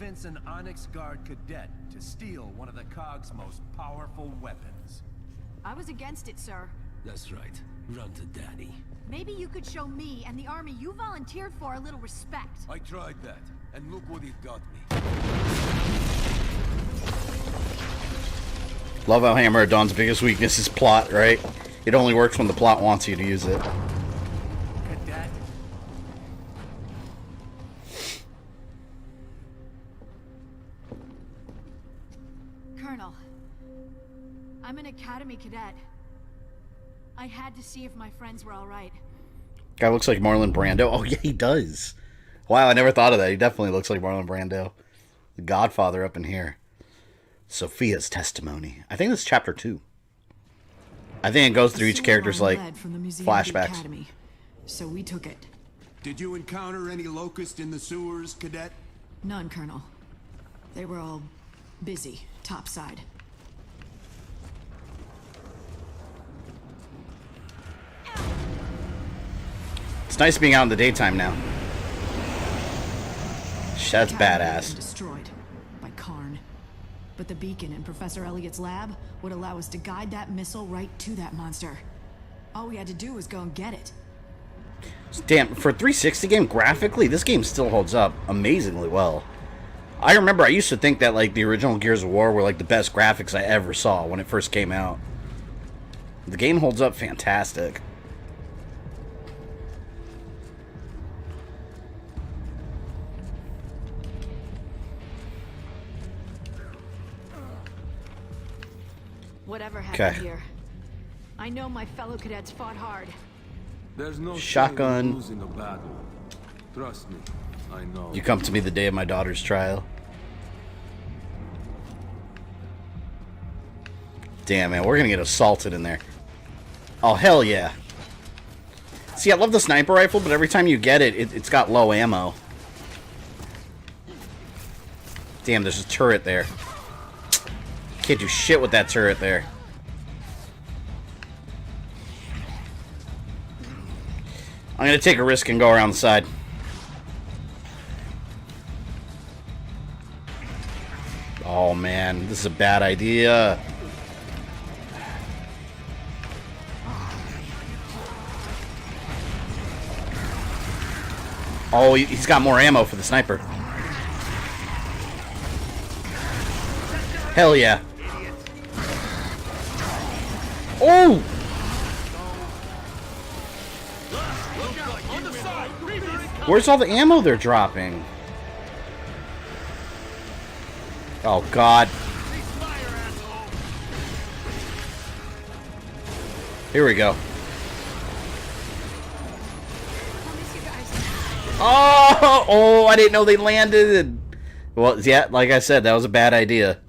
convince an Onyx Guard cadet to steal one of the COG's most powerful weapons. I was against it, sir. That's right. Run to daddy. Maybe you could show me and the army you volunteered for a little respect. I tried that, and look what it got me. Love how Hammer Dawn's biggest weakness is plot, right? It only works when the plot wants you to use it. Cadet? Colonel, I'm an academy cadet. I had to see if my friends were all right. Guy looks like Marlon Brando. Oh, yeah, he does. Wow, I never thought of that. He definitely looks like Marlon Brando. The Godfather up in here. Sophia's testimony. I think this is chapter 2. I think it goes through each character's, like, flashbacks. So we took it. Did you encounter any locusts in the sewers, Cadet? None, Colonel. They were all busy, topside. It's nice being out in the daytime now. That's badass. Destroyed by Karn. But the beacon in Professor Elliott's lab would allow us to guide that missile right to that monster. All we had to do was go and get it. Damn, for a 360 game, graphically, this game still holds up amazingly well. I remember I used to think that, like, the original Gears of War were, like, the best graphics I ever saw when it first came out. The game holds up fantastic. Whatever happened here, I know my fellow cadets fought hard. There's no shotgun. Losing a battle. Trust me, I know. You come to me the day of my daughter's trial. Damn, man, we're gonna get assaulted in there. Oh, hell yeah. See, I love the sniper rifle, but every time you get it, it's got low ammo. Damn, there's a turret there. Can't do shit with that turret there. I'm gonna take a risk and go around the side. Oh man, this is a bad idea. Oh, he's got more ammo for the sniper. Hell yeah. Oh! Where's all the ammo they're dropping? Oh, God. Here we go. Oh, I didn't know they landed. Well, yeah, like I said, that was a bad idea.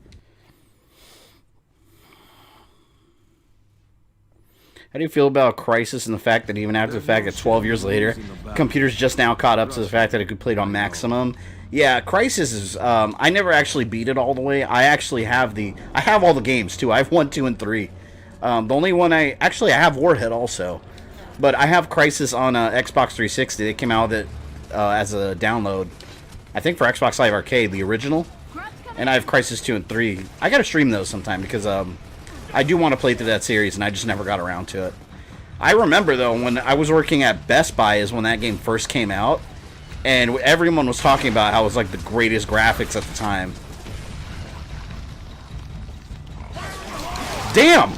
How do you feel about Crisis and the fact that even after the fact that 12 years later, computers just now caught up to the fact that it could play it on maximum? Yeah, Crisis is, I never actually beat it all the way. I actually have I have all the games too. I have 1, 2, and 3. The only one I have Warhead also. But I have Crisis on Xbox 360. It came out with it as a download. I think for Xbox Live Arcade, the original. And I have Crisis 2 and 3. I gotta stream those sometime because, I do want to play through that series, and I just never got around to it. I remember, though, when I was working at Best Buy is when that game first came out, and everyone was talking about how it was, like, the greatest graphics at the time. Damn!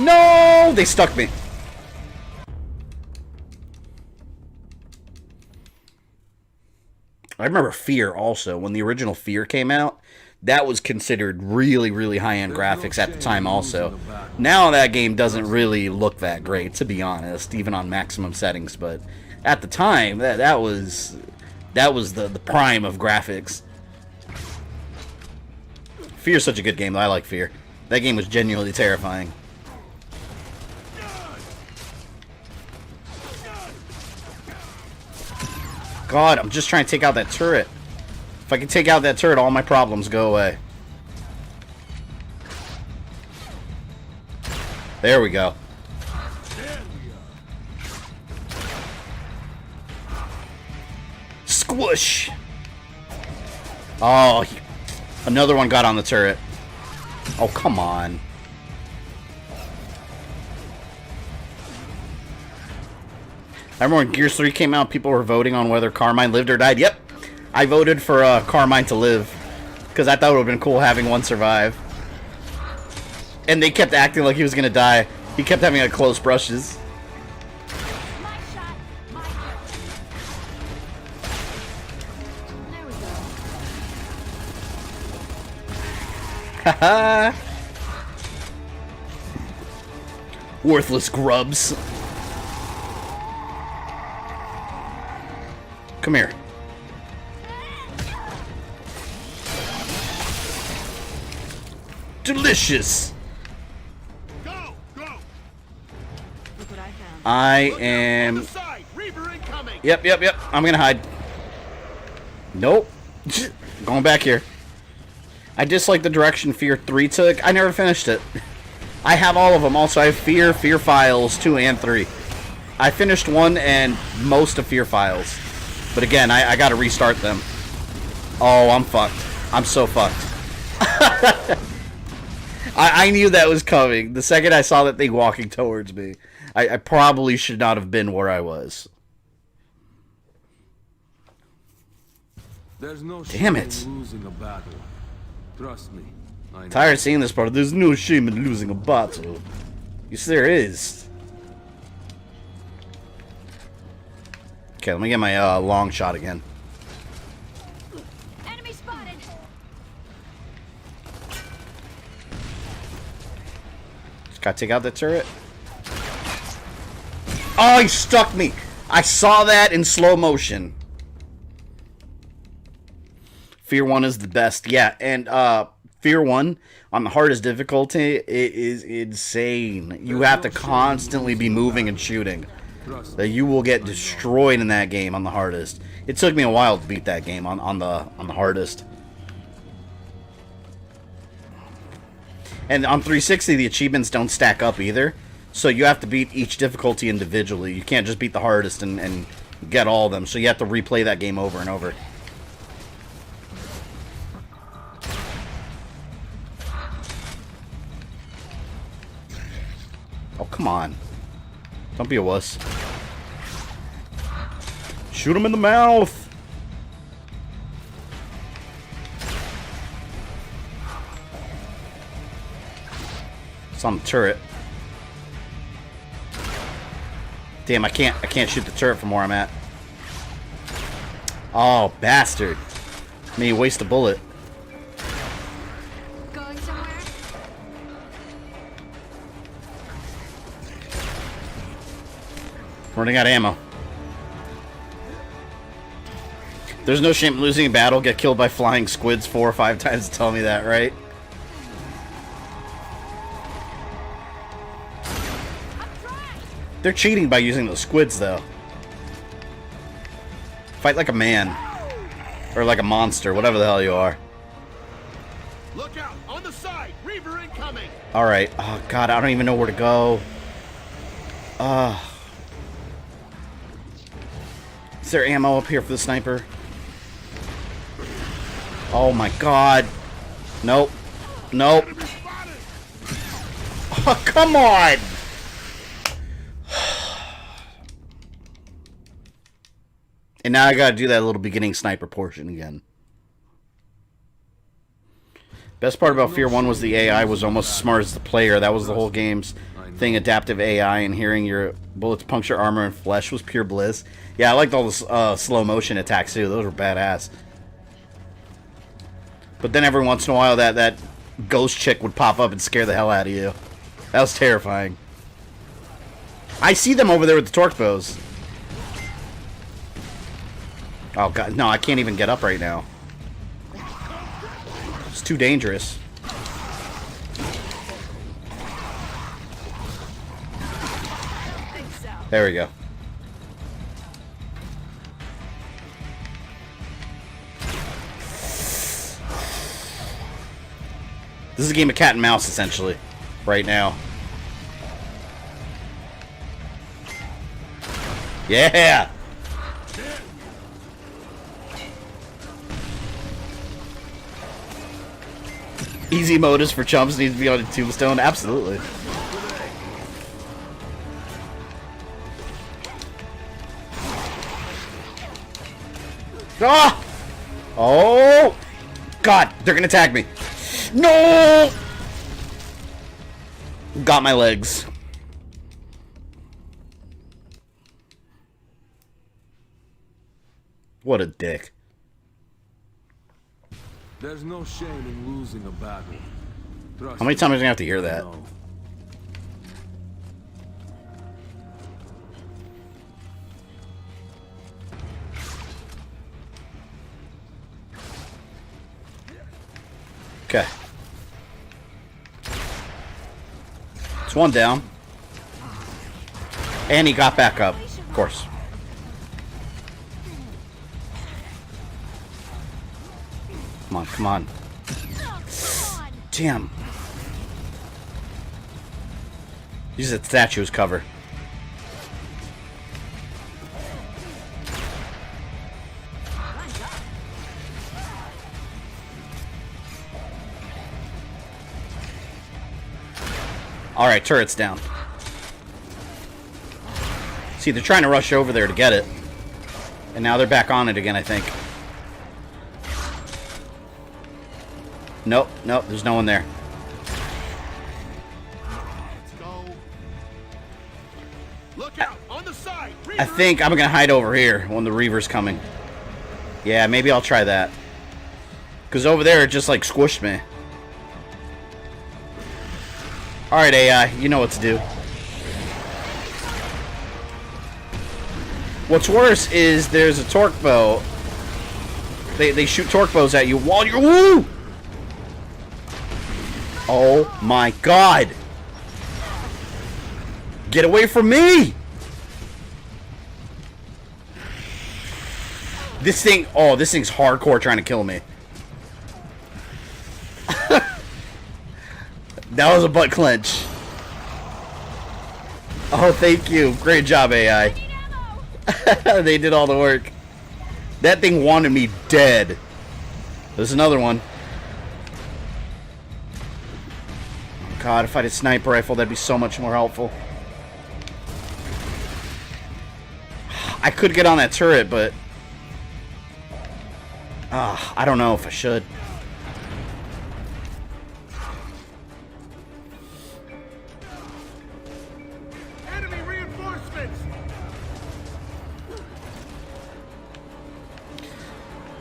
No! They stuck me. I remember Fear, also. When the original Fear came out, that was considered really, really high-end graphics at the time also. Now that game doesn't really look that great, to be honest, even on maximum settings. But at the time, that was the prime of graphics. Fear's such a good game, though. I like Fear. That game was genuinely terrifying. God, I'm just trying to take out that turret. If I can take out that turret, all my problems go away. There we go. Squish! Oh, another one got on the turret. Oh, come on. I remember when Gears 3 came out, people were voting on whether Carmine lived or died. Yep, I voted for Carmine to live. Because I thought it would have been cool having one survive. And they kept acting like he was going to die. He kept having like close brushes. My shot, my kill. There we go. Haha. Worthless grubs. Come here. Delicious. Go, go. Look what I found. I On am. the side. Reaver incoming. Yep. I'm gonna hide. Nope. Going back here. I dislike the direction Fear 3 took. I never finished it. I have all of them. Also, I have Fear Files 2 and 3. I finished 1 and most of Fear Files. But again, I gotta restart them. Oh, I'm fucked. I'm so fucked. I knew that was coming. The second I saw that thing walking towards me, I probably should not have been where I was. There's no Damn shame it. in losing a battle. Trust me. I know. Tired of seeing this part. There's no shame in losing a battle. Yes, there is. Okay, let me get my long shot again. Enemy spotted. Just gotta take out the turret. Oh, he stuck me. I saw that in slow motion. Fear 1 is the best. Yeah, and Fear 1 on the hardest difficulty, it is insane. You have to constantly be moving and shooting. Trust That me. you will get destroyed in that game on the hardest. It took me a while to beat that game on the hardest. And on 360, the achievements don't stack up either. So you have to beat each difficulty individually. You can't just beat the hardest and get all of them. So you have to replay that game over and over. Oh, come on. Don't be a wuss. Shoot him in the mouth! It's on the turret. Damn, I can't shoot the turret from where I'm at. Oh, bastard. I mean, waste a bullet. Going somewhere? Running out of ammo. There's no shame in losing a battle. Get killed by flying squids 4 or 5 times to tell me that, right? They're cheating by using those squids, though. Fight like a man. Or like a monster, whatever the hell you are. Look out. On the side. Reaver incoming. Alright. Oh, God, I don't even know where to go. Is there ammo up here for the sniper? Oh, my God. Nope. Nope. Oh, come on! And now I gotta do that little beginning sniper portion again. Best part about Fear 1 was the AI was almost as smart as the player. That was the whole game's thing. Adaptive AI and hearing your bullets puncture armor and flesh was pure bliss. Yeah, I liked all the slow motion attacks too. Those were badass. But then every once in a while that ghost chick would pop up and scare the hell out of you. That was terrifying. I see them over there with the torque bows. Oh, God. No, I can't even get up right now. It's too dangerous. There we go. This is a game of cat and mouse, essentially, right now. Yeah! Easy mode is for chumps, needs to be on a tombstone. Absolutely. Ah! Oh! God, they're gonna attack me. No! Got my legs. What a dick. There's no shame in losing a battle. Trust How many times am I gonna have to hear me, I that? know. Okay. It's one down. And he got back up, of course. Come on, come on. Damn. Use that statue as cover. Alright, turret's down. See, they're trying to rush over there to get it. And now they're back on it again, I think. Nope, nope, there's no one there. Let's go. Look out! On the side! I think I'm gonna hide over here when the Reaver's coming. Yeah, maybe I'll try that. Because over there, it just like squished me. Alright, AI, you know what to do. What's worse is there's a torque bow. They shoot torque bows at you while you're... Woo! Oh my god! Get away from me! This thing... Oh, this thing's hardcore trying to kill me. That was a butt clench. Oh, thank you. Great job, AI. They did all the work. That thing wanted me dead. There's another one. Oh, God, if I had a sniper rifle, that'd be so much more helpful. I could get on that turret, but... I don't know if I should.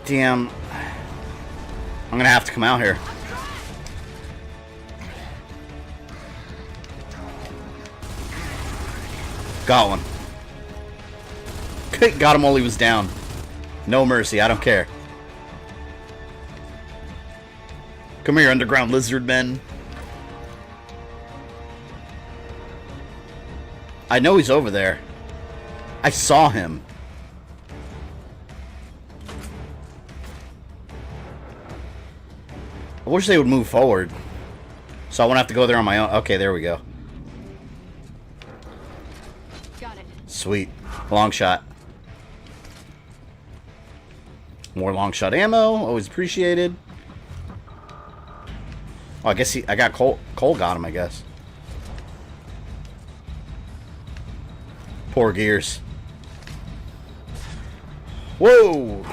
Damn. I'm gonna have to come out here. Got one. Got him while he was down. No mercy, I don't care. Come here, underground lizard men. I know he's over there. I saw him. I wish they would move forward, so I won't have to go there on my own. Okay, there we go. Got it. Sweet. Long shot. More long shot ammo. Always appreciated. Oh, I guess I got Cole. Cole got him, I guess. Poor Gears. Whoa!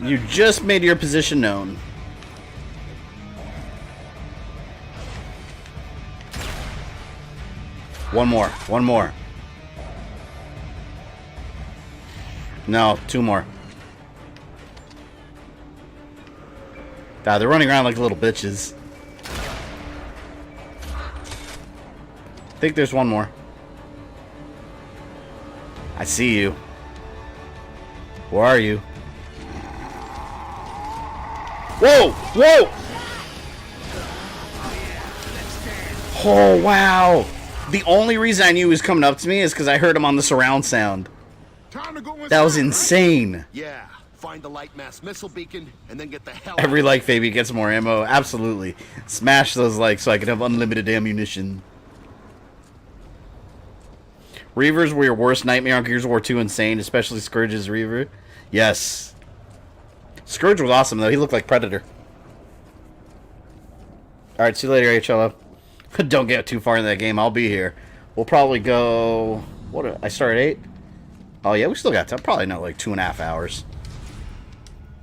You just made your position known. One more. One more. No, two more. God, they're running around like little bitches. I think there's one more. I see you. Where are you? Whoa! Whoa! Oh, wow! The only reason I knew he was coming up to me is because I heard him on the surround sound. That was insane. Yeah, find the light mass missile beacon and then get the hell Every like baby gets more ammo. Absolutely. Smash those likes so I can have unlimited ammunition. Reavers were your worst nightmare on Gears of War 2 insane, especially Scourge's Reaver. Yes. Scourge was awesome though. He looked like Predator. Alright, see you later, HLO. Don't get too far into that game. I'll be here. We'll probably go... What? I start at 8? Oh, yeah, we still got time. Probably not like 2.5 hours.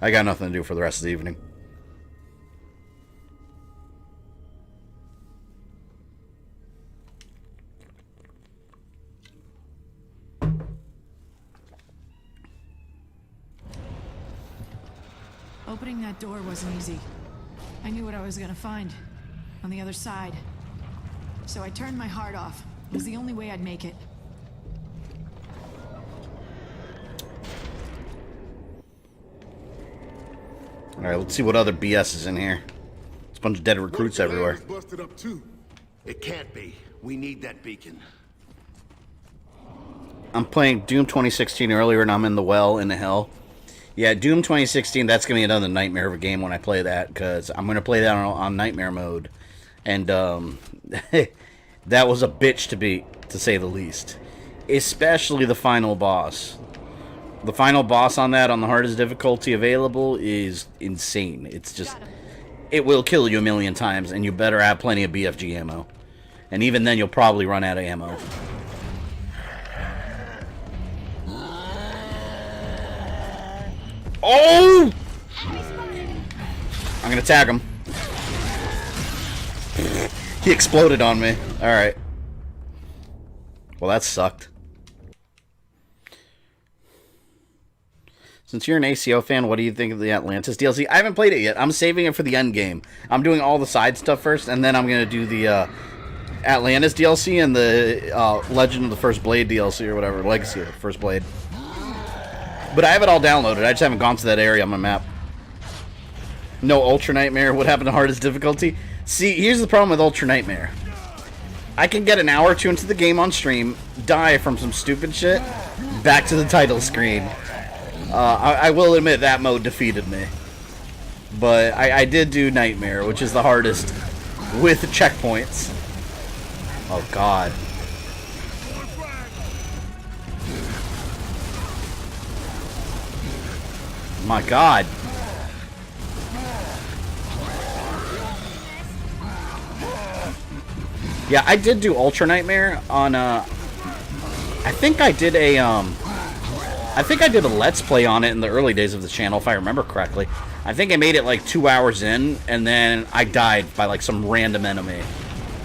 I got nothing to do for the rest of the evening. Opening that door wasn't easy. I knew what I was gonna find on the other side. So I turned my heart off. It was the only way I'd make it. Alright, let's see what other BS is in here. There's a bunch of dead recruits everywhere. Busted up too. It can't be. We need that beacon. I'm playing Doom 2016 earlier, and I'm in the well in the hell. Yeah, Doom 2016, that's going to be another nightmare of a game when I play that, because I'm going to play that on nightmare mode. And, that was a bitch to beat, to say the least. Especially the final boss. The final boss on that, on the hardest difficulty available, is insane. It's just... It will kill you a million times, and you better have plenty of BFG ammo. And even then, you'll probably run out of ammo. Oh! I'm gonna tag him. He exploded on me. Alright. Well, that sucked. Since you're an ACO fan, what do you think of the Atlantis DLC? I haven't played it yet. I'm saving it for the end game. I'm doing all the side stuff first, and then I'm gonna do the Atlantis DLC and the Legend of the First Blade DLC or whatever. Legacy of the First Blade. But I have it all downloaded. I just haven't gone to that area on my map. No Ultra Nightmare. What happened to hardest difficulty? See, here's the problem with Ultra Nightmare. I can get an hour or two into the game on stream, die from some stupid shit, back to the title screen. I will admit that mode defeated me. But I did do Nightmare, which is the hardest, with checkpoints. Oh, God. My God. Yeah, I did do Ultra Nightmare on I think I did a Let's Play on it in the early days of the channel, if I remember correctly. I think I made it like 2 hours in, and then I died by like some random enemy.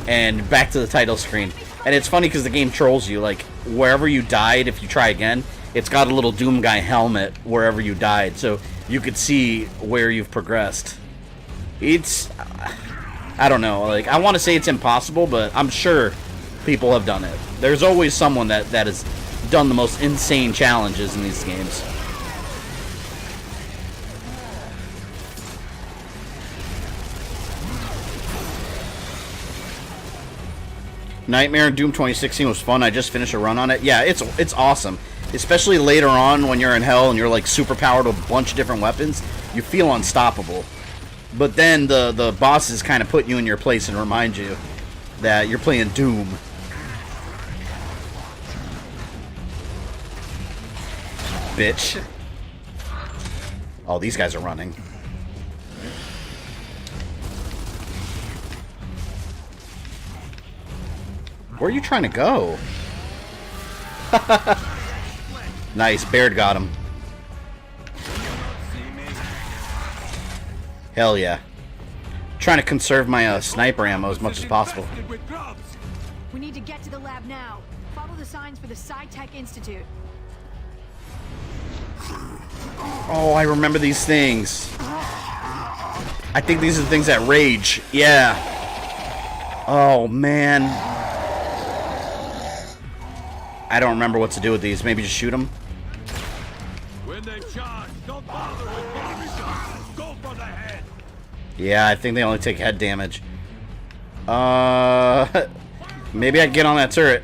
And back to the title screen. And it's funny because the game trolls you, like wherever you died, if you try again, it's got a little Doom Guy helmet wherever you died, so you could see where you've progressed. It's... I don't know, like, I want to say it's impossible, but I'm sure people have done it. There's always someone that has done the most insane challenges in these games. Nightmare in Doom 2016 was fun. I just finished a run on it. Yeah, it's awesome. Especially later on when you're in hell and you're like super powered with a bunch of different weapons, you feel unstoppable. But then the bosses kind of put you in your place and remind you that you're playing Doom. Bitch. Oh, these guys are running. Where are you trying to go? Nice, Baird got him. Hell yeah. Trying to conserve my sniper ammo as much as possible. We need to get to the lab now. Follow the signs for the Sci-Tech Institute. Oh, I remember these things. I think these are the things that rage. Yeah. Oh, man. I don't remember what to do with these. Maybe just shoot them? When they charge, don't bother with body shots. Go for the head. Yeah, I think they only take head damage. Maybe I can get on that turret.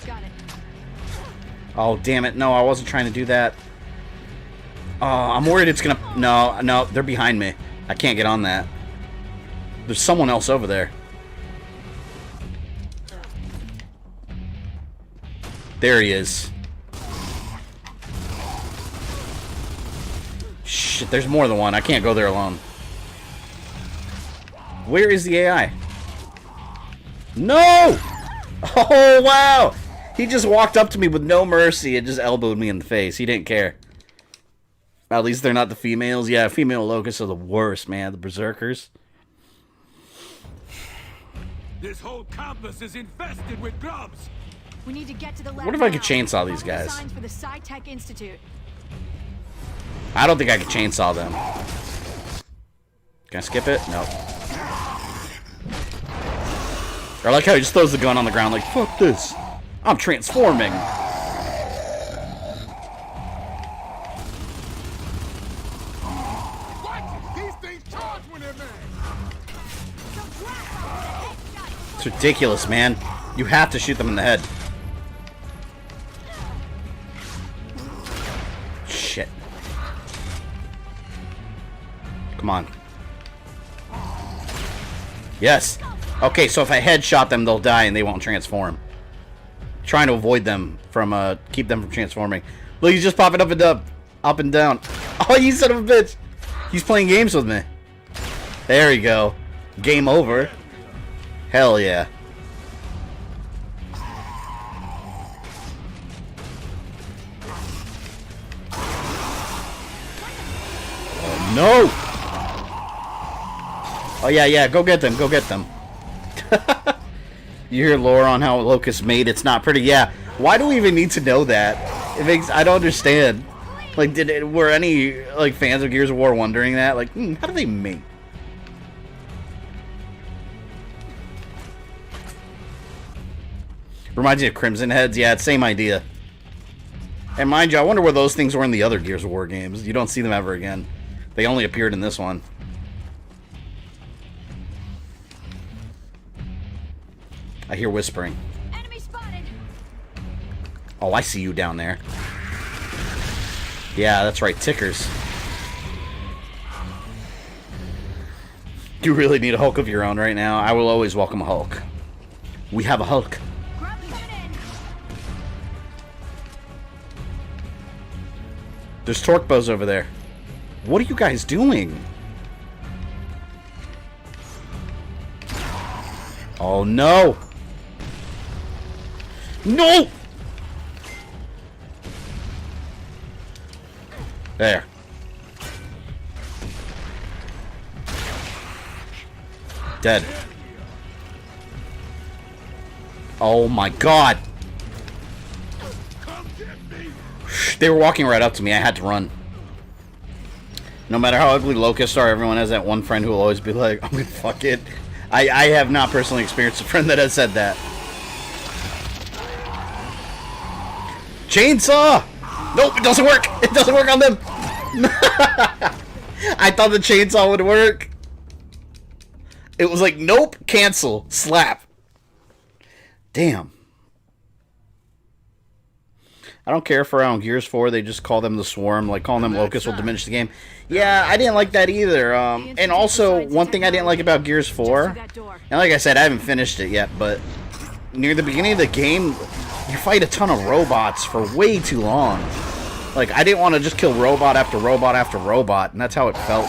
Got it. Oh, damn it. No, I wasn't trying to do that. Oh, I'm worried it's gonna... No, they're behind me. I can't get on that. There's someone else over there. There he is. Shh. shit, there's more than one. I can't go there alone. Where is the AI? No! Oh, wow! He just walked up to me with no mercy and just elbowed me in the face. He didn't care. At least they're not the females. Yeah, female locusts are the worst, man. The berserkers. This whole campus is infested with grubs. We need to get to the lab. What if I could now. chainsaw these Follow the guys? signs for the Sci-Tech Institute. I don't think I could chainsaw them. Can I skip it? No. I like how he just throws the gun on the ground like, fuck this. I'm transforming. It's ridiculous, man. You have to shoot them in the head. Shit. Come on. Yes. Okay, so if I headshot them, they'll die and they won't transform. Trying to avoid them from, keep them from transforming. Look, he's just popping up and down. Oh, you son of a bitch. He's playing games with me. There we go. Game over. Hell yeah. Oh, no. Oh, yeah, go get them, go get them. You hear lore on how Locust made it's not pretty. Yeah, why do we even need to know that? It makes I don't understand. Like, were any like fans of Gears of War wondering that? Like, how do they make? Reminds me of Crimson Heads. Yeah, it's same idea. And mind you, I wonder where those things were in the other Gears of War games. You don't see them ever again. They only appeared in this one. I hear whispering. Enemy spotted. Oh, I see you down there. Yeah, that's right, tickers. You really need a Hulk of your own right now. I will always welcome a Hulk. We have a Hulk. Grub coming in. There's torque bows over there. What are you guys doing? Oh no! No! There. Dead. Oh my god! They were walking right up to me. I had to run. No matter how ugly locusts are, everyone has that one friend who will always be like, I'm gonna fuck it. I have not personally experienced a friend that has said that. Chainsaw! Nope, it doesn't work! It doesn't work on them! I thought the chainsaw would work. It was like, nope, cancel, slap. Damn. I don't care for on Gears 4, they just call them the Swarm. Like, calling them Locusts will diminish the game. Yeah, I didn't like that either. And also, one thing I didn't like about Gears 4, and like I said, I haven't finished it yet, but near the beginning of the game, you fight a ton of robots for way too long. Like, I didn't want to just kill robot after robot after robot, and that's how it felt.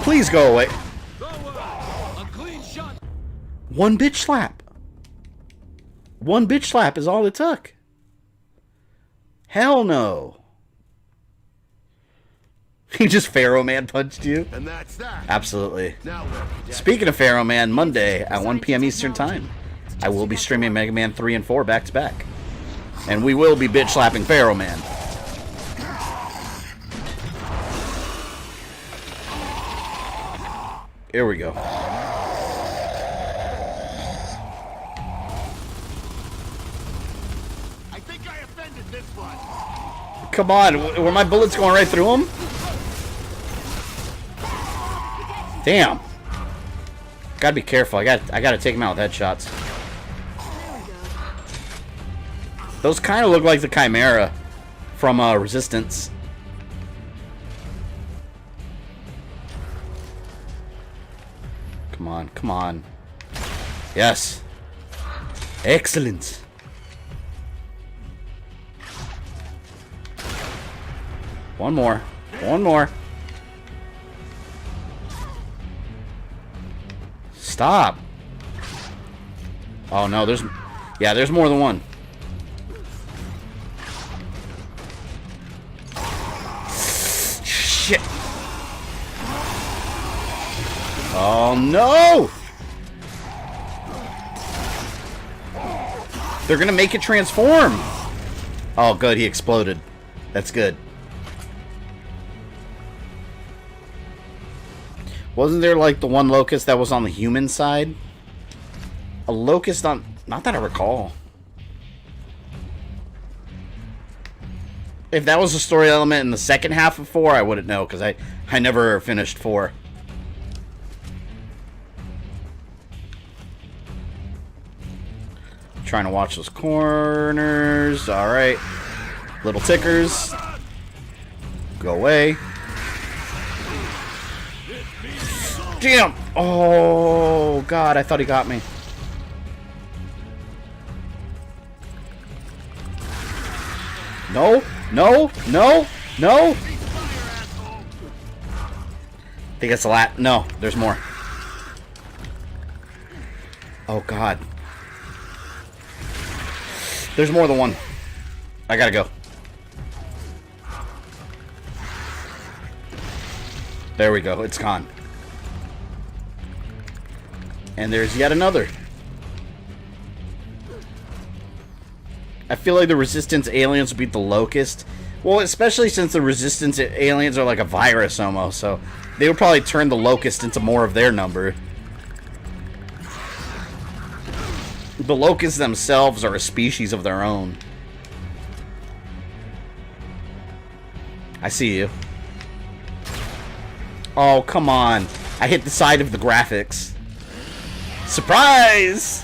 Please go away. One bitch slap. One bitch slap is all it took. Hell no. He just Pharaoh Man punched you? And that's that. Absolutely. Now, speaking of Pharaoh Man, Monday at 1 p.m. Eastern Time, I will be streaming Mega Man 3 and 4 back to back. And we will be bitch slapping Pharaoh Man. Here we go. I think I offended this one. Come on, were my bullets going right through him? Damn. Gotta be careful. I gotta take him out with headshots. Those kind of look like the Chimera from Resistance. Come on, come on. Yes. Excellent. One more. One more. Stop. Oh no, there's... Yeah, there's more than one. Shit. Oh no! They're gonna make it transform! Oh good, he exploded. That's good. Wasn't there like the one locust that was on the human side? A locust on... Not that I recall. If that was a story element in the second half of 4, I wouldn't know, because I never finished 4. Trying to watch those corners. Alright. Little tickers. Go away. Damn! Oh, God, I thought he got me. No, no, no, no! I think that's a lot. No, there's more. Oh, God. There's more than one. I gotta go. There we go. It's gone. And there's yet another. I feel like the Resistance aliens beat the Locust. Well, especially since the Resistance aliens are like a virus almost, so they would probably turn the Locust into more of their number. The Locusts themselves are a species of their own. I see you. Oh, come on. I hit the side of the graphics. Surprise!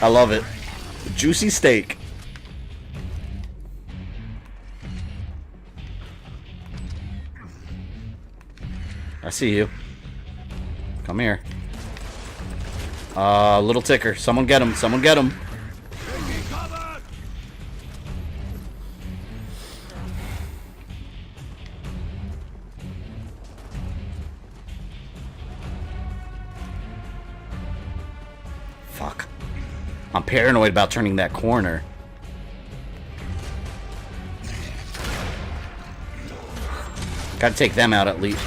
I love it. Juicy steak. I see you. Come here. Little ticker. Someone get him. Someone get him. Fuck. I'm paranoid about turning that corner. Gotta take them out at least.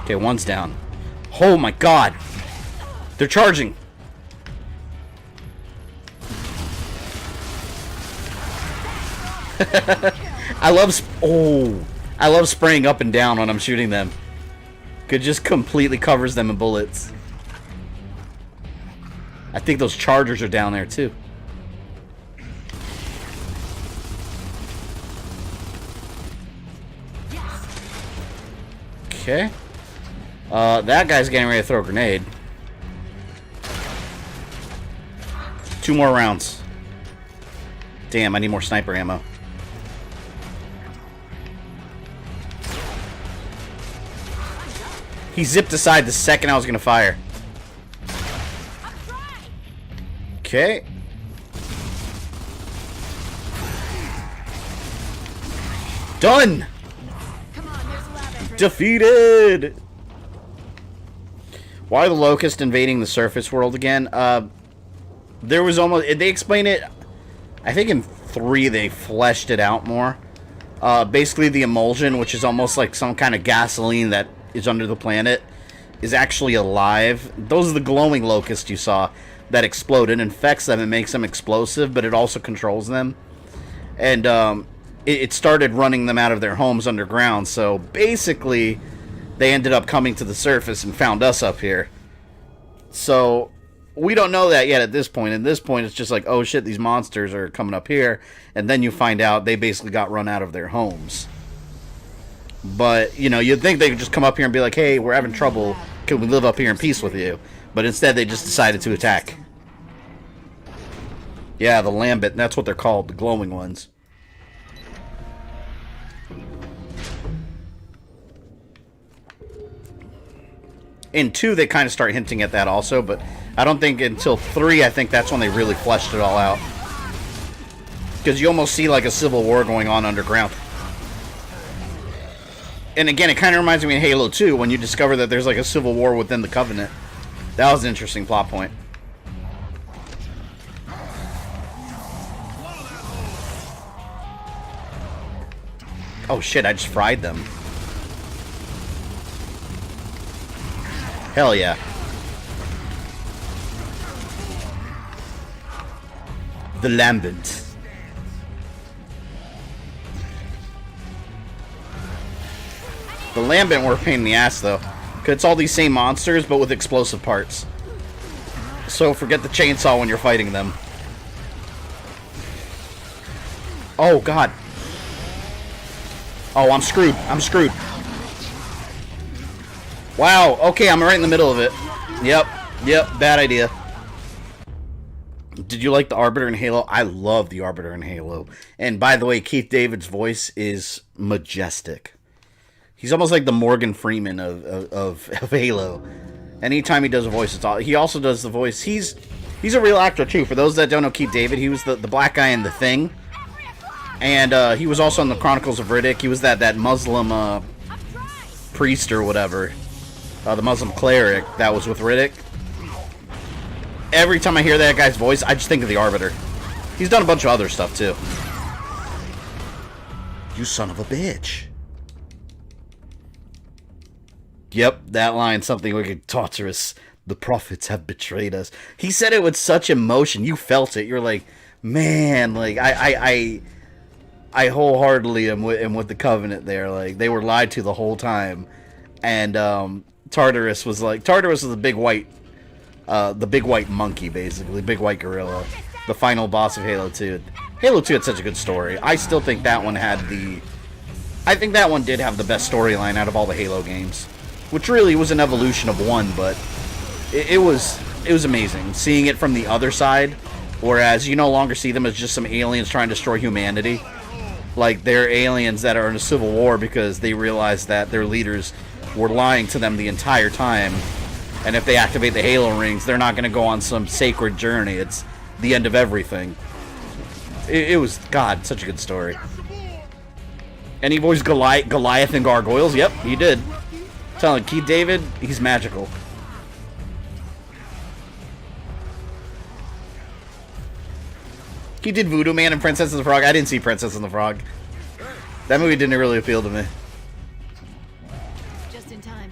Okay, one's down. Oh my god! They're charging! I love spraying up and down when I'm shooting them. It just completely covers them in bullets. I think those chargers are down there too. Okay. That guy's getting ready to throw a grenade. 2 more rounds. Damn, I need more sniper ammo. He zipped aside the second I was gonna fire. Okay. Done! Defeated! Why are the Locusts invading the surface world again? There was almost... They explain it... I think in 3 they fleshed it out more. Basically the emulsion, which is almost like some kind of gasoline that is under the planet, is actually alive. Those are the glowing locusts you saw that explode. It infects them and makes them explosive, but it also controls them. And it started running them out of their homes underground, so basically they ended up coming to the surface and found us up here. So we don't know that yet at this point. At this point it's just like, oh shit, these monsters are coming up here, and then you find out they basically got run out of their homes. But, you know, you'd think they could just come up here and be like, hey, we're having trouble, can we live up here in peace with you? But instead they just decided to attack. Yeah, the Lambent, that's what they're called, the glowing ones. In 2, they kind of start hinting at that also, but I don't think until 3, I think that's when they really fleshed it all out. Because you almost see like a civil war going on underground. And again, it kind of reminds me of Halo 2 when you discover that there's like a civil war within the Covenant. That was an interesting plot point. Oh shit, I just fried them. Hell yeah. The Lambent. The Lambent were a pain in the ass though. Cause it's all these same monsters but with explosive parts. So forget the chainsaw when you're fighting them. Oh god. Oh, I'm screwed. I'm screwed. Wow, okay, I'm right in the middle of it. Yep, bad idea. Did you like the Arbiter in Halo? I love the Arbiter in Halo. And by the way, Keith David's voice is majestic. He's almost like the Morgan Freeman of Halo. Anytime he does a voice, it's all. He also does the voice. He's a real actor too. For those that don't know Keith David, he was the black guy in The Thing. And he was also in the Chronicles of Riddick. He was that Muslim priest or whatever. The Muslim cleric that was with Riddick. Every time I hear that guy's voice, I just think of the Arbiter. He's done a bunch of other stuff too. You son of a bitch. Yep, that line, something wicked torturous. The prophets have betrayed us. He said it with such emotion. You felt it. You're like, man, like I wholeheartedly am with the Covenant there. Like they were lied to the whole time. And Tartarus was the big white monkey, basically, big white gorilla, the final boss of Halo 2. Halo 2 had such a good story. I still think that one did have the best storyline out of all the Halo games, which really was an evolution of 1, but it was amazing seeing it from the other side, whereas you no longer see them as just some aliens trying to destroy humanity. Like they're aliens that are in a civil war because they realized that their leaders were lying to them the entire time. And if they activate the Halo rings, they're not going to go on some sacred journey. It's the end of everything. It was, God, such a good story. And he voiced Goliath and Gargoyles. Yep, he did. I'm telling you, Keith David, he's magical. He did Voodoo Man and Princess and the Frog. I didn't see Princess and the Frog. That movie didn't really appeal to me. Just in time.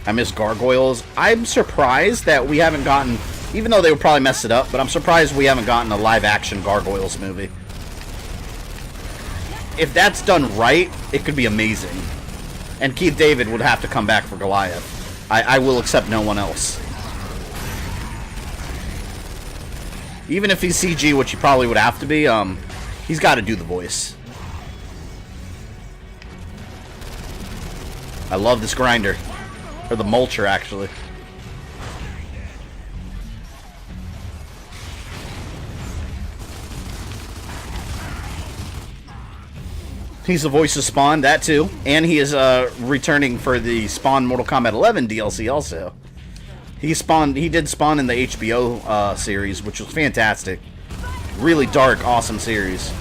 I miss Gargoyles. I'm surprised that we haven't gotten, even though they would probably mess it up, but I'm surprised we haven't gotten a live-action Gargoyles movie. If that's done right, it could be amazing. And Keith David would have to come back for Goliath. I will accept no one else. Even if he's CG, which he probably would have to be, he's got to do the voice. I love this grinder. Or the mulcher, actually. He's the voice of Spawn, that too. And he is returning for the Spawn Mortal Kombat 11 DLC also. He did Spawn in the HBO series, which was fantastic. Really dark, awesome series.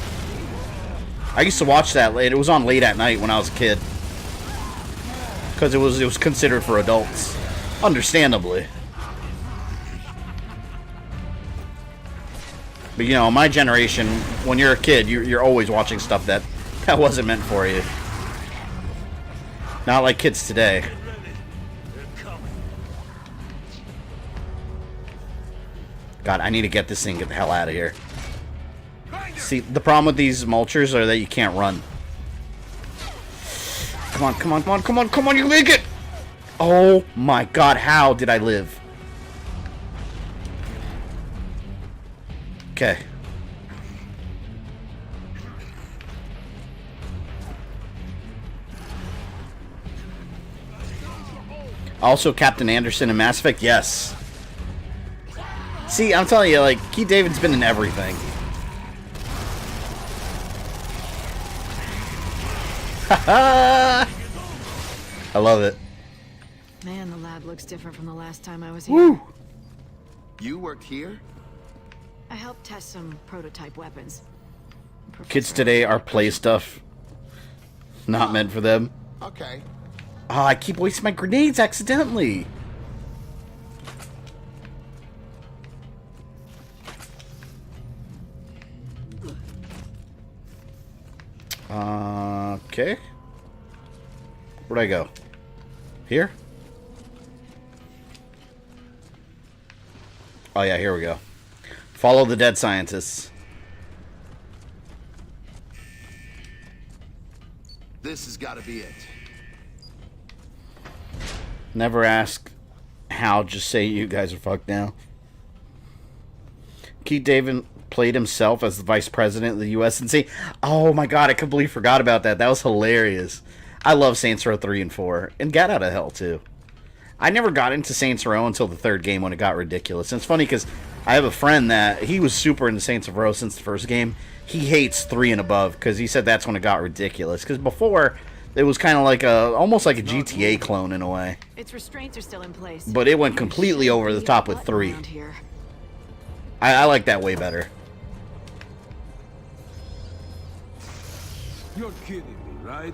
I used to watch that late. It was on late at night when I was a kid. Because it was considered for adults. Understandably. But you know, my generation, when you're a kid, you're always watching stuff that wasn't meant for you. Not like kids today. God, I need to get this thing, get the hell out of here. See, the problem with these mulchers are that you can't run. Come on, come on, come on, come on, come on, you make it! Oh my God, how did I live? Okay. Also, Captain Anderson in Mass Effect, yes. See, I'm telling you, like, Keith David's been in everything. I love it. Man, the lab looks different from the last time I was here. Woo! You worked here? I helped test some prototype weapons. Kids today are play stuff. Not meant for them. Okay. Oh, I keep wasting my grenades accidentally. Okay. Where'd I go? Here? Oh yeah, here we go. Follow the dead scientists. This has got to be it. Never ask how, just say you guys are fucked now. Keith David played himself as the vice president of the USNC. Oh my god, I completely forgot about that. That was hilarious. I love Saints Row 3 and 4. And Get Out of Hell, too. I never got into Saints Row until the third game when it got ridiculous. And it's funny because I have a friend that he was super into Saints Row since the first game. He hates 3 and above because he said that's when it got ridiculous. Because before, it was kind of like almost like a GTA clone in a way. Its restraints are still in place. But it went completely over the top with 3. I like that way better. You're kidding me, right?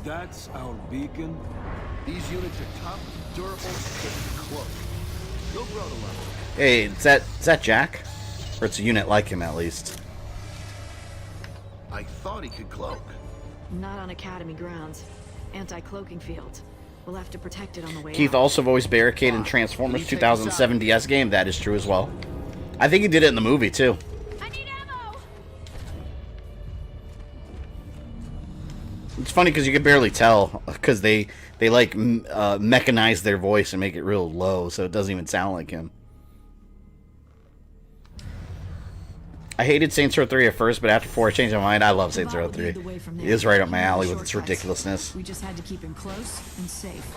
That's our beacon? These units are tough, durable, and close. You'll grow to love them. Hey, is that Jack? Or it's a unit like him, at least. I thought he could cloak. Not on Academy grounds. Anti-cloaking fields. We'll have to protect it on the way Keith out. also voiced Barricade in Transformers 2007 DS game. That is true as well. I think he did it in the movie, too. I need ammo! It's funny because you can barely tell because they like mechanize their voice and make it real low, so it doesn't even sound like him. I hated Saints Row 3 at first, but after 4 I changed my mind. I love Saints Row 3. It is right up my alley with its ridiculousness. We just had to keep him close and safe.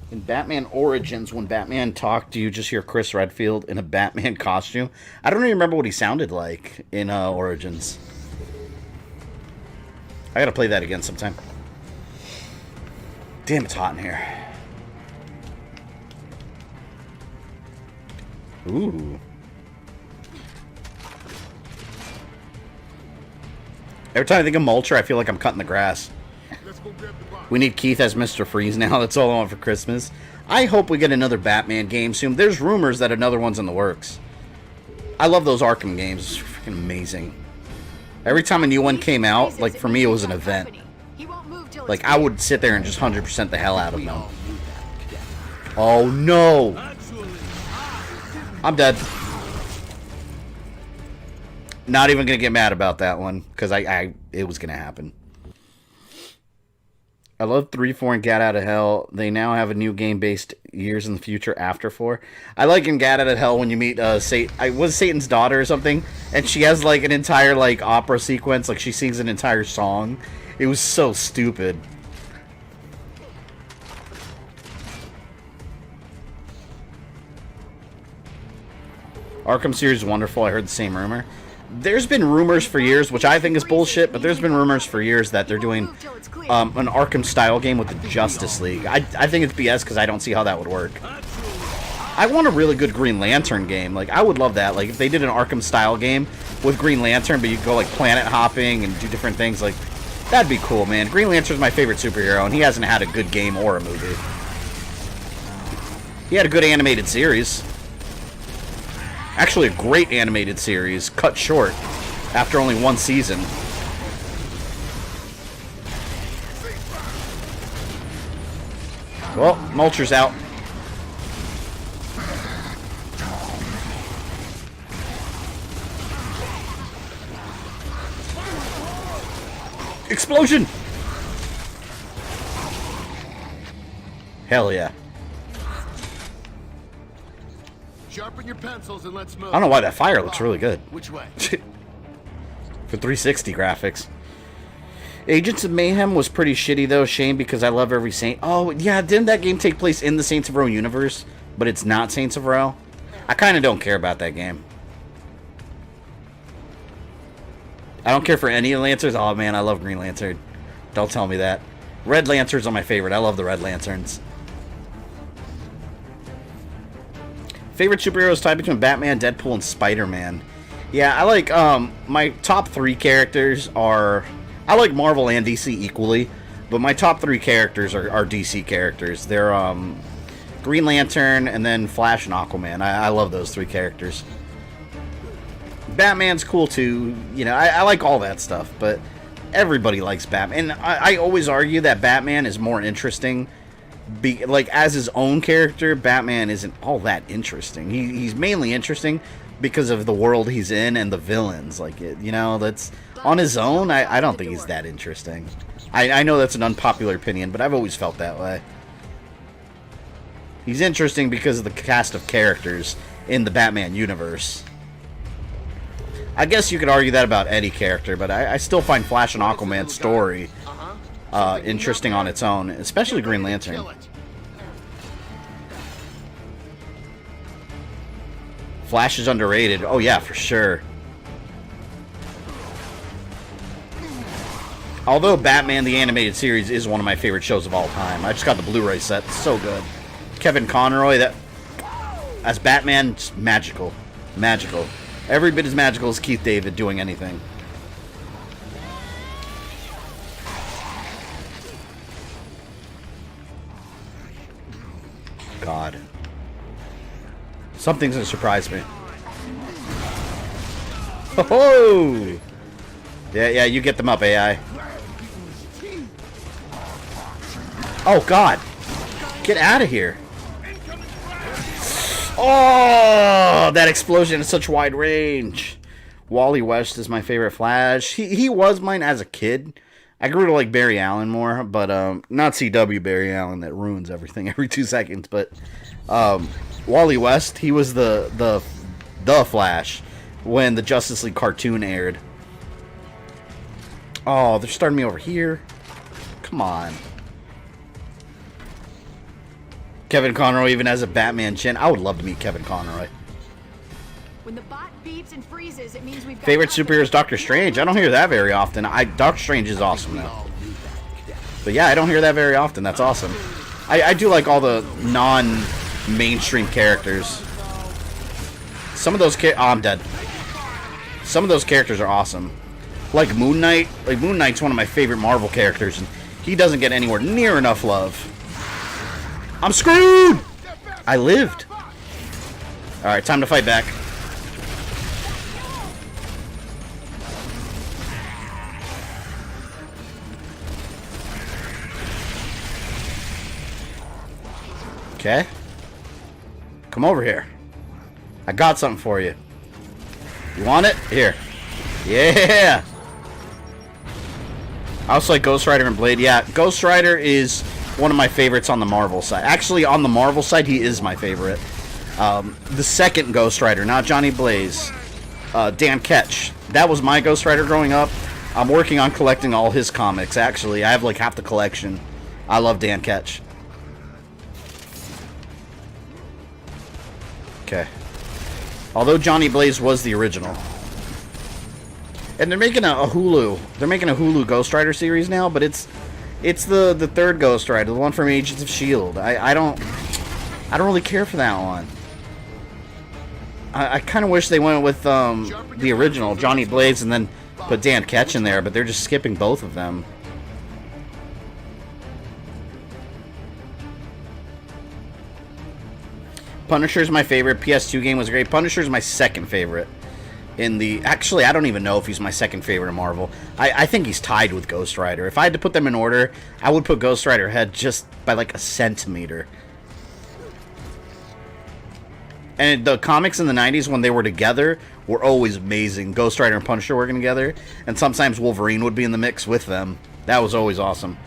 In Batman Origins, when Batman talked, you just hear Chris Redfield in a Batman costume. I don't even remember what he sounded like in Origins. I gotta play that again sometime. Damn, it's hot in here. Ooh. Every time I think of Mulcher, I feel like I'm cutting the grass. We need Keith as Mr. Freeze now. That's all I want for Christmas. I hope we get another Batman game soon. There's rumors that another one's in the works. I love those Arkham games. It's freaking amazing. Every time a new one came out, like, for me, it was an event. Like, I would sit there and just 100% the hell out of them. Oh, no! I'm dead. Not even gonna get mad about that one, because it was gonna happen. I love 3, 4, and Get Out of Hell. They now have a new game based years in the future after 4. I like in Get Out of Hell when you meet was Satan's daughter or something, and she has like an entire like opera sequence, like she sings an entire song. It was so stupid. Arkham series is wonderful. I heard the same rumor. There's been rumors for years, which I think is bullshit, but there's been rumors for years that they're doing an Arkham-style game with the Justice League. I think it's BS because I don't see how that would work. I want a really good Green Lantern game. Like, I would love that. Like, if they did an Arkham-style game with Green Lantern, but you could go, like, planet hopping and do different things, like, that'd be cool, man. Green Lantern's my favorite superhero, and he hasn't had a good game or a movie. He had a good animated series. Actually, a great animated series, cut short after only 1 season. Well, Mulcher's out. Explosion! Hell yeah. Sharpen your pencils and let's move. I don't know why that fire looks really good. Which way? For 360 graphics. Agents of Mayhem was pretty shitty though. Shame because I love every Saint. Oh yeah, didn't that game take place in the Saints of Row universe? But it's not Saints of Row? I kind of don't care about that game. I don't care for any of the Lancers. Oh man, I love Green Lantern. Don't tell me that. Red Lanterns are my favorite. I love the Red Lanterns. Favorite superheroes tied between Batman, Deadpool, and Spider-Man. Yeah, I like, my top 3 characters are... I like Marvel and DC equally, but my top 3 characters are DC characters. They're, Green Lantern, and then Flash and Aquaman. I love those 3 characters. Batman's cool, too. You know, I like all that stuff, but everybody likes Batman. And I always argue that Batman is more interesting. Like, as his own character, Batman isn't all that interesting. He's mainly interesting because of the world he's in and the villains. Like, you know, that's... On his own, I don't think he's that interesting. I know that's an unpopular opinion, but I've always felt that way. He's interesting because of the cast of characters in the Batman universe. I guess you could argue that about any character, but I still find Flash and Aquaman's story interesting on its own, especially Green Lantern. Flash is underrated. Oh yeah, for sure. Although Batman the Animated Series is one of my favorite shows of all time. I just got the Blu-ray set. It's so good. Kevin Conroy, that as Batman, just magical. Magical. Every bit as magical as Keith David doing anything. God. Something's gonna surprise me. Oh! Yeah, you get them up, AI. Oh, God. Get out of here. Oh, that explosion is such wide range. Wally West is my favorite Flash. He was mine as a kid. I grew to like Barry Allen more, but not CW Barry Allen that ruins everything every 2 seconds. But Wally West, he was the Flash when the Justice League cartoon aired. Oh, they're starting me over here. Come on. Kevin Conroy even has a Batman chin. I would love to meet Kevin Conroy. When the bot beeps and freezes, it means we've got Favorite superhero is Doctor Strange. I don't hear that very often. Doctor Strange is awesome though. But yeah, I don't hear that very often. That's awesome. I do like all the non-mainstream characters. Some of those I'm dead. Some of those characters are awesome. Like Moon Knight. Like Moon Knight's one of my favorite Marvel characters, and he doesn't get anywhere near enough love. I'm screwed! I lived. Alright, time to fight back. Okay. Come over here. I got something for you. You want it? Here. Yeah! I also like Ghost Rider and Blade. Yeah, Ghost Rider is one of my favorites on the Marvel side. Actually, on the Marvel side, he is my favorite. The second Ghost Rider, not Johnny Blaze. Dan Ketch. That was my Ghost Rider growing up. I'm working on collecting all his comics, actually. I have like half the collection. I love Dan Ketch. Okay. Although Johnny Blaze was the original. And they're making a Hulu. They're making a Hulu Ghost Rider series now, but it's the third Ghost Rider, the one from Agents of S.H.I.E.L.D. I don't really care for that one. I kind of wish they went with the original, Johnny Blaze, and then put Dan Ketch in there, but they're just skipping both of them. Punisher's my favorite. PS2 game was great. Punisher's my second favorite. Actually, I don't even know if he's my second favorite in Marvel. I think he's tied with Ghost Rider. If I had to put them in order, I would put Ghost Rider ahead just by like a centimeter. And the comics in the 90s when they were together were always amazing. Ghost Rider and Punisher working together. And sometimes Wolverine would be in the mix with them. That was always awesome.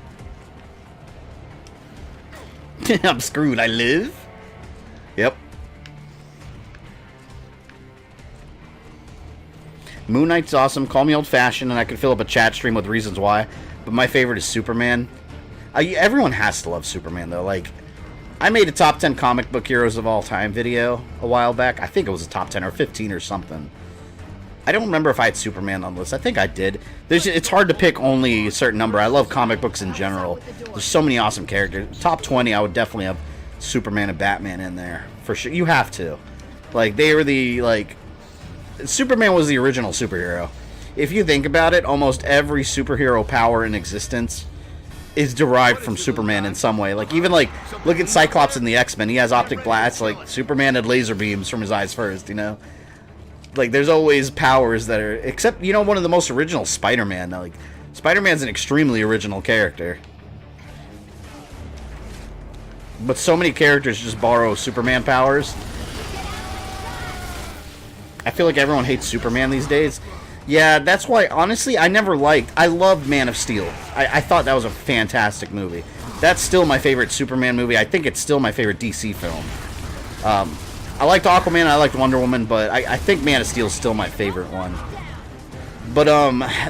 I'm screwed. I live? Yep. Moon Knight's awesome. Call me old-fashioned, and I could fill up a chat stream with reasons why. But my favorite is Superman. Everyone has to love Superman, though. Like, I made a top 10 comic book heroes of all time video a while back. I think it was a top 10 or 15 or something. I don't remember if I had Superman on the list. I think I did. It's hard to pick only a certain number. I love comic books in general. There's so many awesome characters. Top 20, I would definitely have Superman and Batman in there. For sure. You have to. Like, they were the, like... Superman was the original superhero. If you think about it, almost every superhero power in existence is derived from Superman in some way. Like, even, like, look at Cyclops in the X-Men. He has optic blasts. Like, Superman had laser beams from his eyes first, you know? Like, there's always powers that are... Except, you know, one of the most original, Spider-Man. Like, Spider-Man's an extremely original character. But so many characters just borrow Superman powers. I feel like everyone hates Superman these days. Yeah, that's why, honestly, I loved Man of Steel. I thought that was a fantastic movie. That's still my favorite Superman movie. I think it's still my favorite DC film. I liked Aquaman, I liked Wonder Woman, but I think Man of Steel is still my favorite one. But,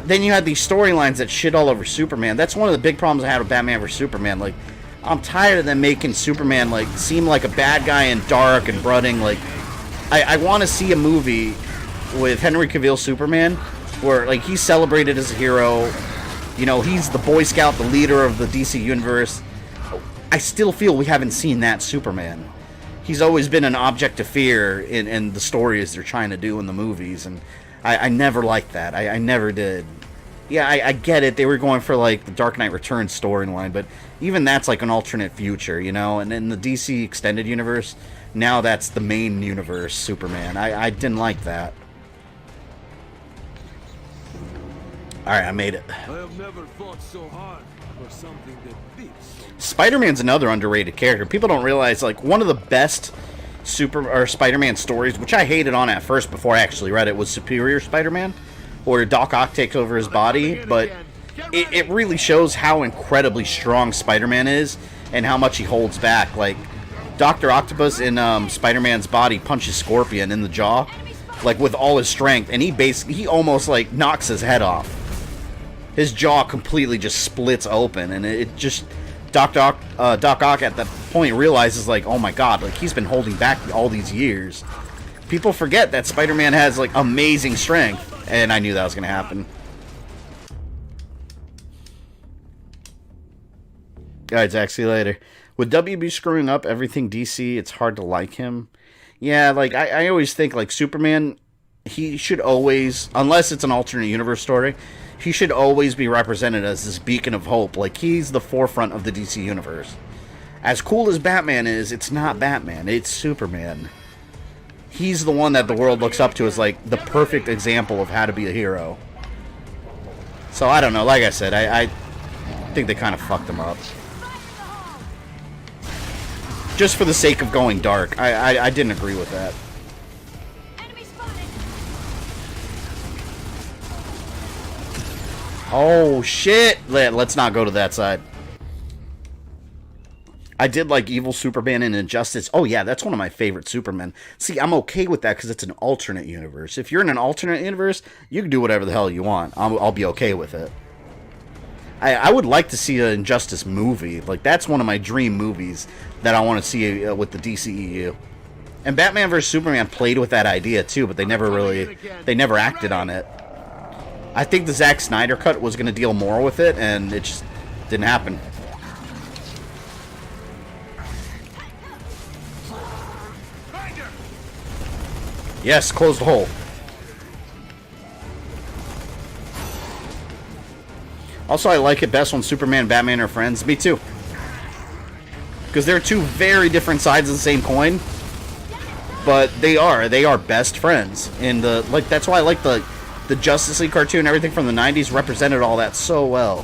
then you had these storylines that shit all over Superman. That's one of the big problems I had with Batman vs. Superman. Like, I'm tired of them making Superman, like, seem like a bad guy and dark and brooding. Like, I want to see a movie with Henry Cavill Superman, where, like, he's celebrated as a hero. You know, he's the Boy Scout, the leader of the DC Universe. I still feel we haven't seen that Superman. He's always been an object of fear in the stories they're trying to do in the movies, and I never liked that. I never did. Yeah, I get it. They were going for, like, the Dark Knight Returns storyline, but even that's, like, an alternate future, you know? And in the DC Extended Universe, now that's the main universe, Superman. I didn't like that. Alright, I made it. I have never fought so hard for something that beats. Spider-Man's another underrated character. People don't realize, like, one of the best Spider-Man stories, which I hated on at first before I actually read it, was Superior Spider-Man, where Doc Ock takes over his body, but it really shows how incredibly strong Spider-Man is and how much he holds back. Like, Dr. Octopus in Spider-Man's body punches Scorpion in the jaw, like, with all his strength, and he almost, like, knocks his head off. His jaw completely just splits open, and it just... Doc Ock at that point realizes, like, oh my god, like, he's been holding back all these years. People forget that Spider-Man has, like, amazing strength, and I knew that was going to happen. Alright, Zach, see you later. With WB screwing up everything DC, it's hard to like him. Yeah, like, I always think, like, Superman, he should always, unless it's an alternate universe story, he should always be represented as this beacon of hope. Like, he's the forefront of the DC universe. As cool as Batman is, it's not Batman, it's Superman. He's the one that the world looks up to as, like, the perfect example of how to be a hero. So, I don't know, like I said, I think they kind of fucked him up. Just for the sake of going dark. I didn't agree with that. Oh, shit! Let's not go to that side. I did like Evil Superman and Injustice. Oh, yeah, that's one of my favorite Supermen. See, I'm okay with that because it's an alternate universe. If you're in an alternate universe, you can do whatever the hell you want. I'll be okay with it. I would like to see an Injustice movie. Like, that's one of my dream movies that I want to see with the DCEU. And Batman vs. Superman played with that idea, too, but they never acted on it. I think the Zack Snyder cut was going to deal more with it, and it just didn't happen. Yes, close the hole. Also, I like it best when Superman and Batman are friends. Me too. Because they're two very different sides of the same coin. But they are best friends. And that's why I like the Justice League cartoon, everything from the 90s represented all that so well.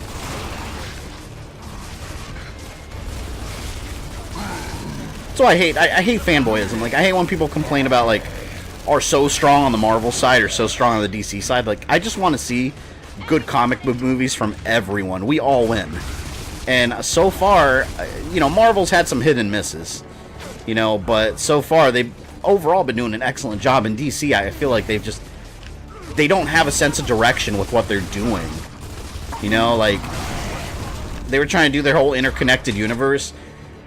So I hate fanboyism. Like, I hate when people complain about, like, are so strong on the Marvel side or so strong on the DC side. Like, I just want to see good comic book movies from everyone. We all win. And so far, you know, Marvel's had some hit and misses. You know, but so far they've overall been doing an excellent job. In DC, I feel like they don't have a sense of direction with what they're doing. You know, like, they were trying to do their whole interconnected universe,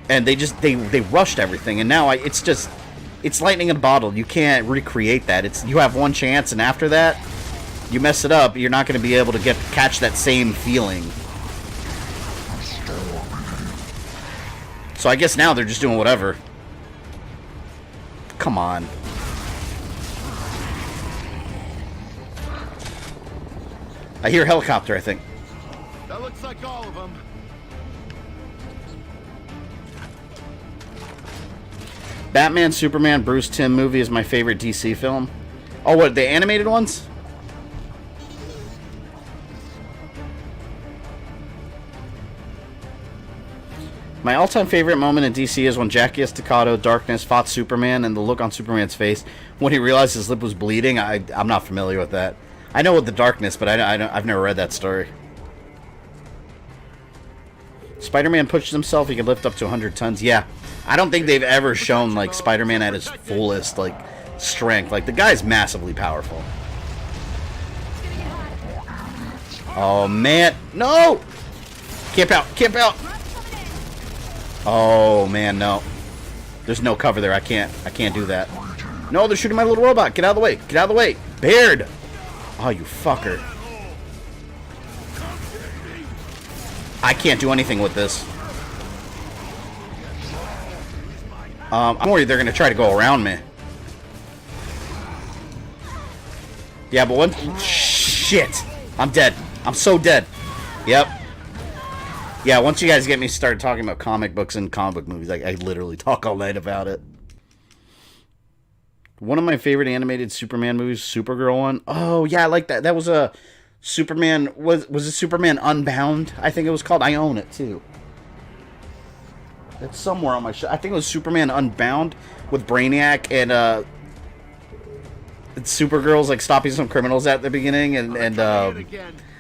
and they rushed everything, and now it's lightning in a bottle. You can't recreate that. You have one chance, and after that, you mess it up, you're not going to be able to catch that same feeling. So I guess now they're just doing whatever. Come on. I hear a helicopter, I think. That looks like all of them. Batman, Superman, Bruce Timm movie is my favorite DC film. Oh, what, the animated ones? My all-time favorite moment in DC is when Jackie Estacado, Darkness, fought Superman, and the look on Superman's face when he realized his lip was bleeding. I'm not familiar with that. I know with the Darkness, but I've never read that story. Spider-Man pushes himself. He can lift up to 100 tons. Yeah, I don't think they've ever shown like Spider-Man at his fullest like strength. Like the guy's massively powerful. Oh man, no! Camp out! Camp out! Oh man, no. There's no cover there. I can't do that. No, they're shooting my little robot. Get out of the way. Get out of the way. Baird! Oh, you fucker. I can't do anything with this. I'm worried they're going to try to go around me. Yeah, but one... Shit! I'm dead. I'm so dead. Yep. Yeah, once you guys get me started talking about comic books and comic book movies, I literally talk all night about it. One of my favorite animated Superman movies, Supergirl one. Oh, yeah, I like that. That was a Superman... Was it Superman Unbound? I think it was called. I own it, too. It's somewhere on my show. I think it was Superman Unbound with Brainiac and Supergirl's like stopping some criminals at the beginning and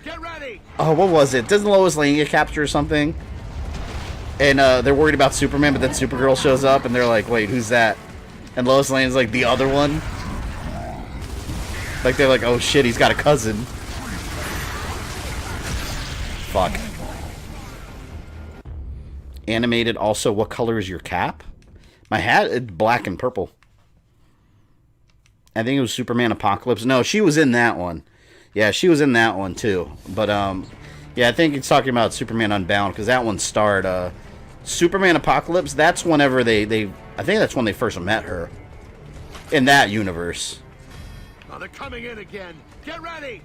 Get ready. oh, what was it? Doesn't Lois Lane get captured or something? And they're worried about Superman, but then Supergirl shows up and they're like, wait, who's that? And Lois Lane's like the other one. Like they're like, oh shit, he's got a cousin. Fuck. Animated also, what color is your cap? My hat is black and purple. I think it was Superman Apocalypse. No, she was in that one. Yeah, she was in that one too. But yeah, I think it's talking about Superman Unbound because that one starred Superman Apocalypse. That's whenever they I think that's when they first met her in that universe. Oh, they're coming in again. Get ready.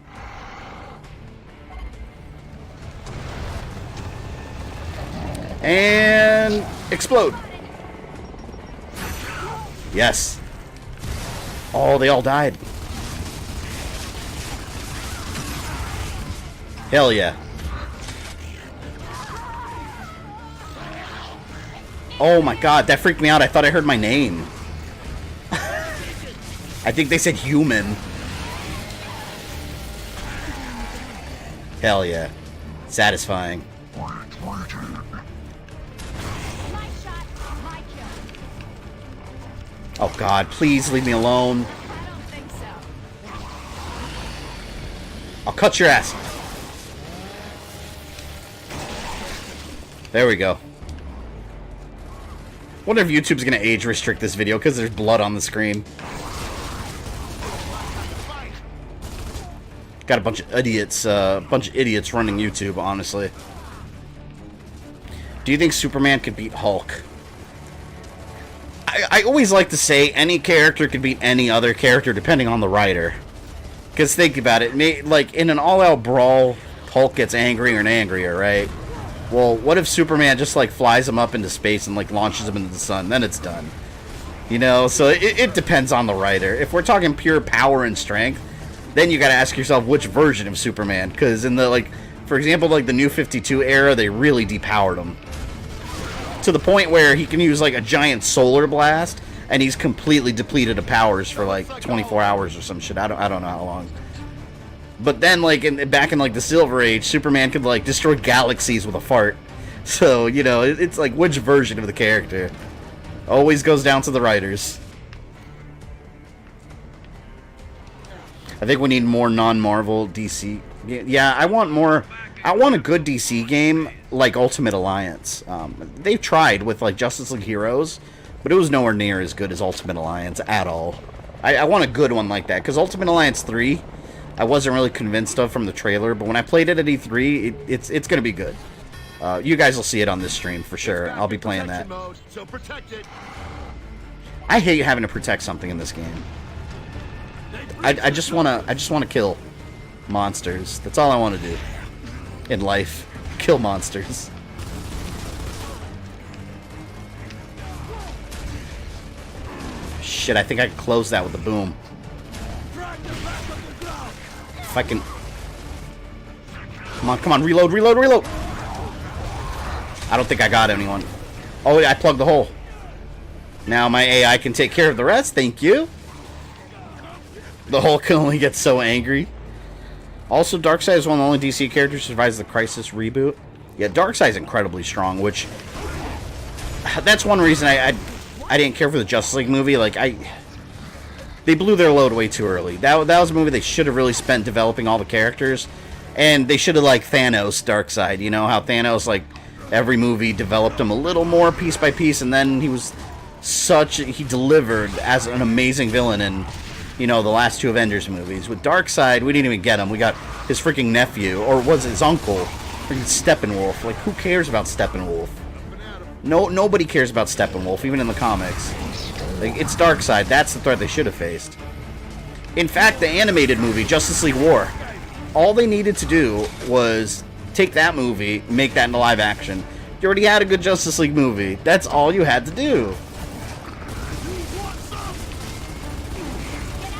And explode. Yes. Oh, they all died. Hell yeah. Oh my god, that freaked me out. I thought I heard my name. I think they said human. Hell yeah. Satisfying. Oh god, please leave me alone. I'll cut your ass. There we go. Wonder if YouTube's gonna age restrict this video because there's blood on the screen. Got a bunch of idiots running YouTube, honestly. Do you think Superman could beat Hulk? I always like to say any character could beat any other character depending on the writer. Because think about it, like in an all-out brawl, Hulk gets angrier and angrier, right? Well, what if Superman just like flies him up into space and like launches him into the sun? Then it's done. You know, so it depends on the writer. If we're talking pure power and strength, then you gotta ask yourself which version of Superman. Because in the, like, for example, like the New 52 era, they really depowered him. To the point where he can use like a giant solar blast and he's completely depleted of powers for like 24 hours or some shit. I don't know how long. But then like back in like the Silver Age, Superman could like destroy galaxies with a fart. So, you know, it's like which version of the character. Always goes down to the writers. I think we need more non-Marvel DC. Yeah, I want a good DC game like Ultimate Alliance. They've tried with like Justice League Heroes, but it was nowhere near as good as Ultimate Alliance at all. I want a good one like that, because Ultimate Alliance 3, I wasn't really convinced of from the trailer, but when I played it at E3, it's going to be good. You guys will see it on this stream for sure. I'll be playing that. I hate having to protect something in this game. I just want to kill. monsters. That's all I want to do in life. Kill monsters. Shit, I think I can close that with a boom. If I can... Come on, reload, reload, reload! I don't think I got anyone. Oh, yeah, I plugged the hole. Now my AI can take care of the rest, thank you. The Hulk can only get so angry. Also, Darkseid is one of the only DC characters who survives the Crisis reboot. Yeah, Darkseid's incredibly strong, which... That's one reason I didn't care for the Justice League movie. Like, they blew their load way too early. That was a movie they should have really spent developing all the characters. And they should have, like, Thanos Darkseid. You know, how Thanos, like, every movie developed him a little more piece by piece, and then he was he delivered as an amazing villain in, you know, the last two Avengers movies. With Darkseid, we didn't even get him. We got his freaking nephew, or was it his uncle, freaking Steppenwolf. Like, who cares about Steppenwolf? Nobody cares about Steppenwolf, even in the comics. Like, it's Darkseid. That's the threat they should have faced. In fact, the animated movie, Justice League War, all they needed to do was take that movie, make that into live action. You already had a good Justice League movie. That's all you had to do.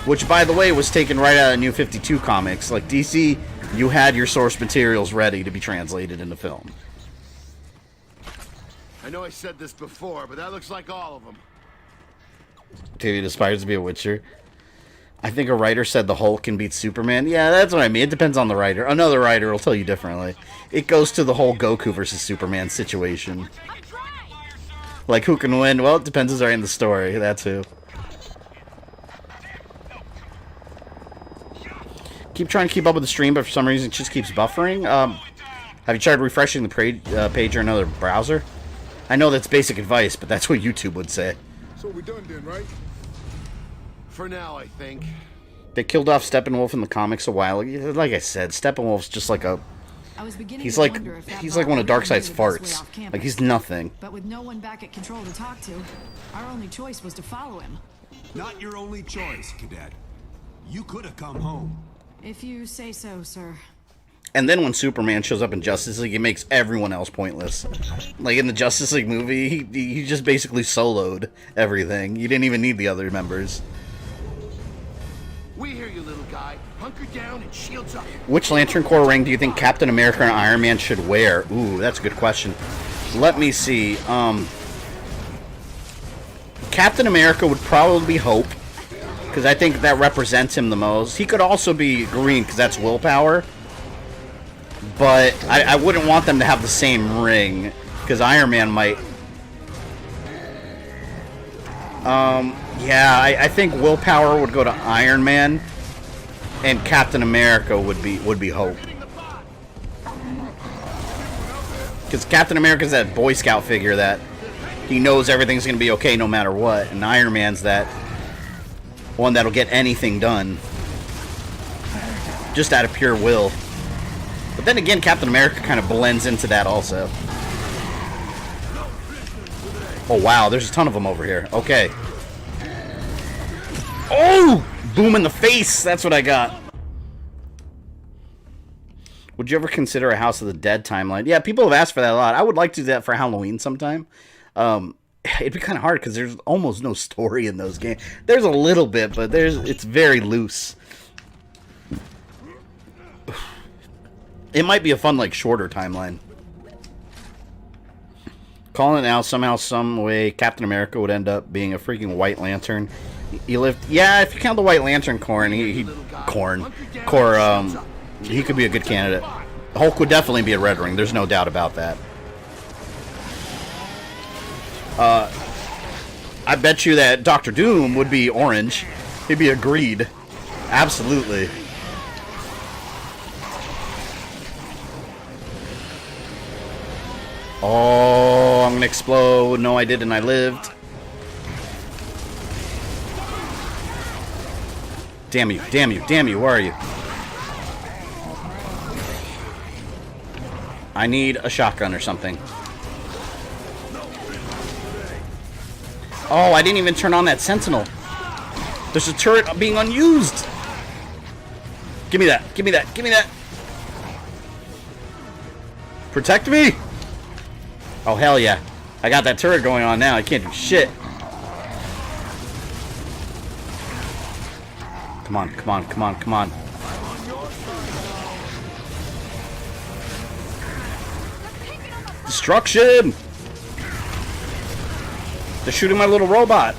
Which, by the way, was taken right out of New 52 comics. Like, DC, you had your source materials ready to be translated into film. I know I said this before, but that looks like all of them. David aspires to be a Witcher. I think a writer said the Hulk can beat Superman. Yeah, that's what I mean. It depends on the writer. Another writer will tell you differently. It goes to the whole Goku versus Superman situation. Like, who can win? Well, it depends who's writing the story. That's who. Keep trying to keep up with the stream, but for some reason it just keeps buffering. Have you tried refreshing the page or another browser? I know that's basic advice, but that's what YouTube would say. So we done then, right? For now, I think. They killed off Steppenwolf in the comics a while ago. Like I said, Steppenwolf's just like a... He's like one of Darkseid's farts. Like, he's nothing. But with no one back at Control to talk to, our only choice was to follow him. Not your only choice, Cadet. You could have come home. If you say so, sir. And then when Superman shows up in Justice League, it makes everyone else pointless. Like, in the Justice League movie, he just basically soloed everything. You didn't even need the other members. We hear you, little guy. Hunker down and shields up. Which Lantern Corps ring do you think Captain America and Iron Man should wear? Ooh, that's a good question. Let me see. Captain America would probably be Hope, because I think that represents him the most. He could also be green, because that's willpower. But I wouldn't want them to have the same ring, because Iron Man might... Yeah, I think willpower would go to Iron Man, and Captain America would be Hope. Because Captain America's that Boy Scout figure that he knows everything's going to be okay no matter what, and Iron Man's that one that'll get anything done just out of pure will. But then again, Captain America kind of blends into that also. Oh wow, there's a ton of them over here. Okay. Oh! Boom in the face! That's what I got. Would you ever consider a House of the Dead timeline? Yeah, people have asked for that a lot. I would like to do that for Halloween sometime. It'd be kind of hard because there's almost no story in those games. There's a little bit, but it's very loose. It might be a fun, like, shorter timeline. Calling it now, somehow, some way, Captain America would end up being a freaking White Lantern. Yeah, if you count the White Lantern Corps, he could be a good candidate. Hulk would definitely be a Red Ring. There's no doubt about that. I bet you that Doctor Doom would be orange. He'd be agreed. Absolutely. Oh, I'm gonna explode. No, I didn't. I lived. Damn you, damn you, damn you. Where are you? I need a shotgun or something. Oh, I didn't even turn on that sentinel. There's a turret being unused. Give me that. Give me that. Give me that. Protect me. Oh, hell yeah. I got that turret going on now. I can't do shit. Come on, come on, come on, come on. Destruction! They're shooting my little robot.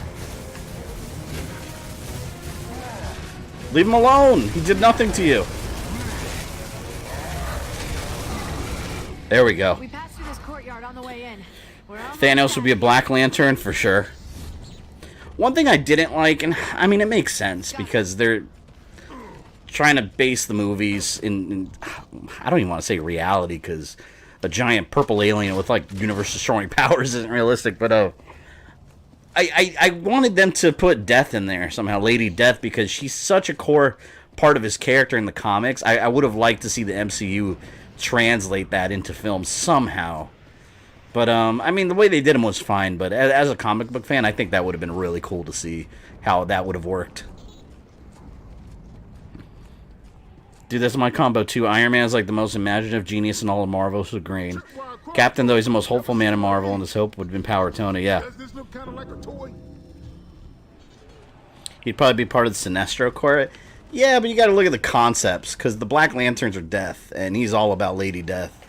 Leave him alone. He did nothing to you. There we go. We passed through this courtyard on the way in. Thanos would be a Black Lantern for sure. One thing I didn't like, and I mean it makes sense because they're trying to base the movies in I don't even want to say reality because a giant purple alien with like universe-destroying powers isn't realistic, but I wanted them to put Death in there somehow, Lady Death, because she's such a core part of his character in the comics. I would have liked to see the MCU translate that into film somehow. But, I mean, the way they did him was fine, but as a comic book fan, I think that would have been really cool to see how that would have worked. Dude, that's my combo, too. Iron Man is like the most imaginative genius in all of Marvel, so green. Captain, though, he's the most hopeful man in Marvel, and his hope would have been Power Tony, yeah. Does this look kind of like a toy? He'd probably be part of the Sinestro Corps. Yeah, but you gotta look at the concepts, because the Black Lanterns are death, and he's all about Lady Death.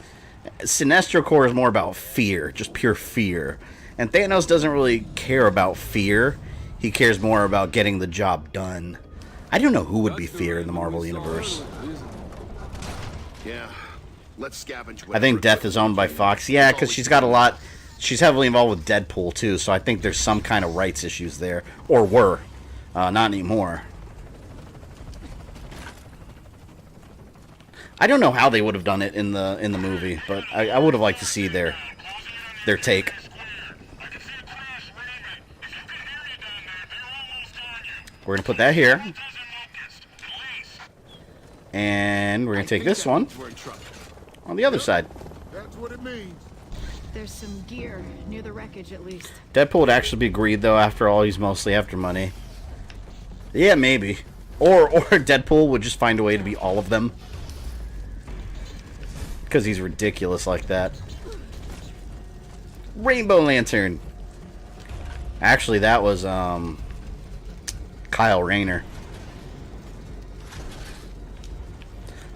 Sinestro Corps is more about fear, just pure fear. And Thanos doesn't really care about fear. He cares more about getting the job done. I don't know who would be fear in the Marvel Universe. Yeah, let's scavenge. I think Death is owned by Fox. Yeah, because she's got a lot. She's heavily involved with Deadpool, too, so I think there's some kind of rights issues there. Or were. Not anymore. I don't know how they would have done it in the movie, but I would have liked to see their take. We're going to put that here. And we're going to take this one on the other side. That's what it means. There's some gear near the wreckage, at least. Deadpool would actually be greed, though. After all, he's mostly after money. Yeah, maybe. Or Deadpool would just find a way to be all of them. Because he's ridiculous like that. Rainbow Lantern. Actually, that was Kyle Rayner.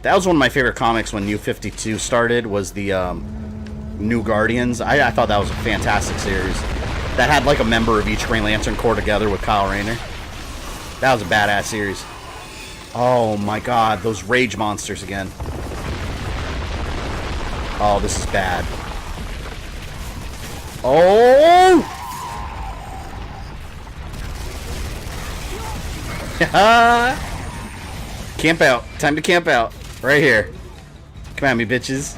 That was one of my favorite comics when New 52 started, was the New Guardians. I thought that was a fantastic series. That had like a member of each Green Lantern Corps together with Kyle Rayner. That was a badass series. Oh my god, those rage monsters again. Oh, this is bad. Oh! Camp out. Time to camp out. Right here. Come at me, bitches.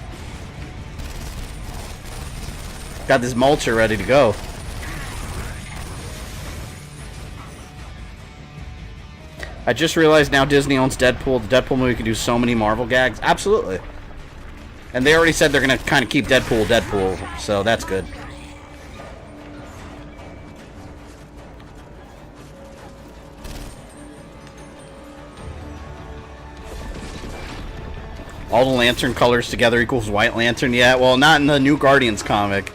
Got this mulcher ready to go. I just realized now Disney owns Deadpool. The Deadpool movie can do so many Marvel gags. Absolutely. And they already said they're going to kind of keep Deadpool, so that's good. All the Lantern colors together equals White Lantern. Yeah, well, not in the New Guardians comic.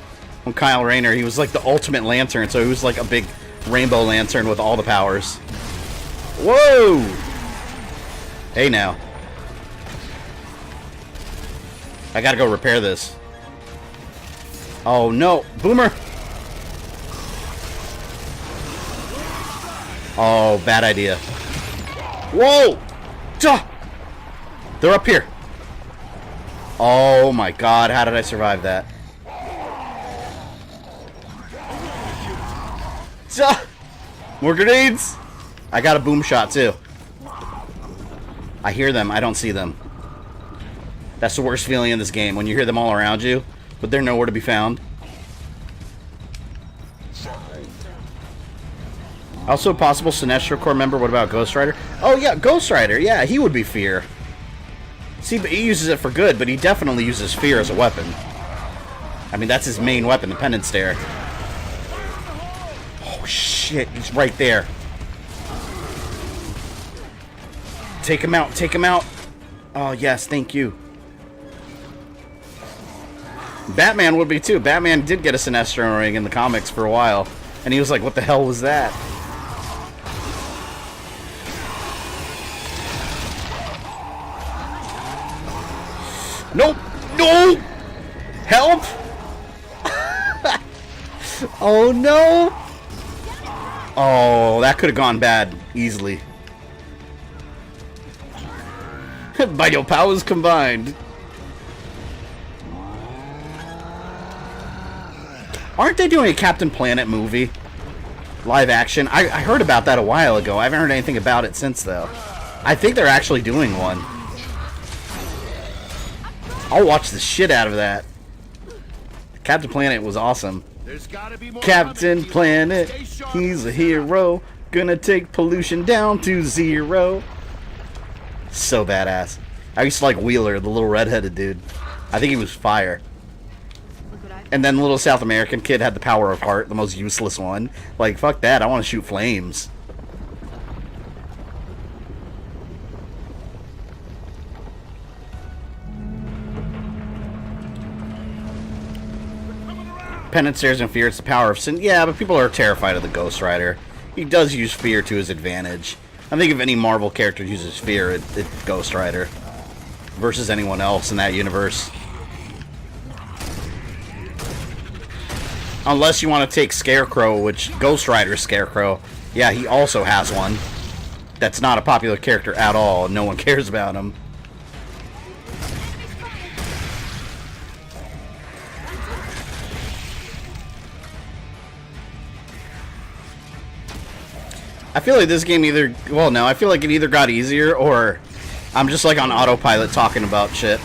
When Kyle Rayner, he was like the ultimate Lantern, so he was like a big Rainbow Lantern with all the powers. Whoa! Hey, now. I gotta go repair this. Oh, no. Boomer! Oh, bad idea. Whoa! Duh! They're up here. Oh my god, how did I survive that? Duh! More grenades! I got a boom shot too. I hear them, I don't see them. That's the worst feeling in this game, when you hear them all around you, but they're nowhere to be found. Also, a possible Sinestro Corps member. What about Ghost Rider? Oh yeah, Ghost Rider. Yeah, he would be fear. See, but he uses it for good, but he definitely uses fear as a weapon. I mean, that's his main weapon, the Penance Stare. Oh shit, he's right there. Take him out, take him out. Oh, yes, thank you. Batman would be too. Batman did get a Sinestro ring in the comics for a while. And he was like, what the hell was that? Nope! No! Help! Oh no! Oh, that could have gone bad easily. By your powers combined. Aren't they doing a Captain Planet movie? Live action? I heard about that a while ago. I haven't heard anything about it since, though. I think they're actually doing one. I'll watch the shit out of that. Captain Planet was awesome. There's gotta be more Captain coming. Planet, Stay sharp. he's a hero. Gonna take pollution down to 0. So badass. I used to like Wheeler, the little redheaded dude. I think he was fire. And then the little South American kid had the power of heart, the most useless one. Like, fuck that, I want to shoot flames. Penance, stares, and fear, it's the power of sin. Yeah, but people are terrified of the Ghost Rider. He does use fear to his advantage. I think if any Marvel character uses fear, it's Ghost Rider. Versus anyone else in that universe. Unless you want to take Scarecrow, which Ghost Rider's Scarecrow. Yeah, he also has one. That's not a popular character at all. No one cares about him. I feel like this game either... Well, no, I feel like it either got easier or I'm just like on autopilot talking about shit.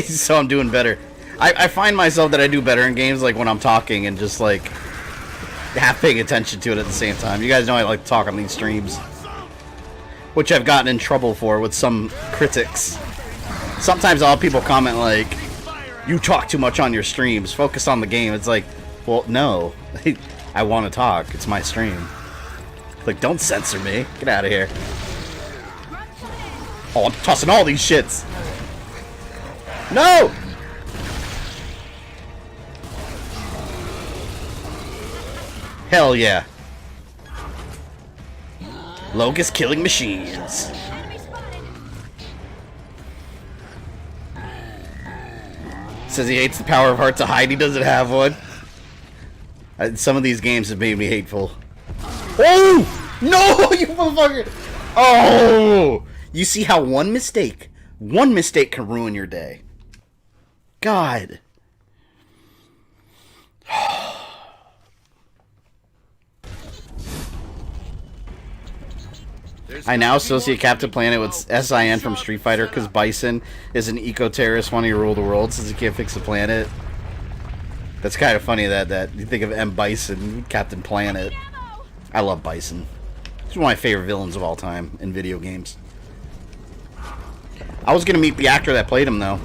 So I'm doing better. I find myself that I do better in games like when I'm talking and just like half paying attention to it at the same time. You guys know I like to talk on these streams. Which I've gotten in trouble for with some critics. Sometimes I'll have people comment like, you talk too much on your streams, focus on the game. It's like, well, no. I want to talk. It's my stream. Like, don't censor me. Get out of here. Oh, I'm tossing all these shits. No! Hell yeah. Locust killing machines. Says he hates the power of heart to hide. He doesn't have one. Some of these games have made me hateful. Oh! No! You motherfucker! Oh! You see how one mistake can ruin your day. God. I now associate Captain Planet with SIN from Street Fighter because Bison is an eco-terrorist wanting to rule the world since he can't fix the planet. That's kind of funny that you think of M. Bison, Captain Planet. I love Bison. He's one of my favorite villains of all time in video games. I was going to meet the actor that played him, though.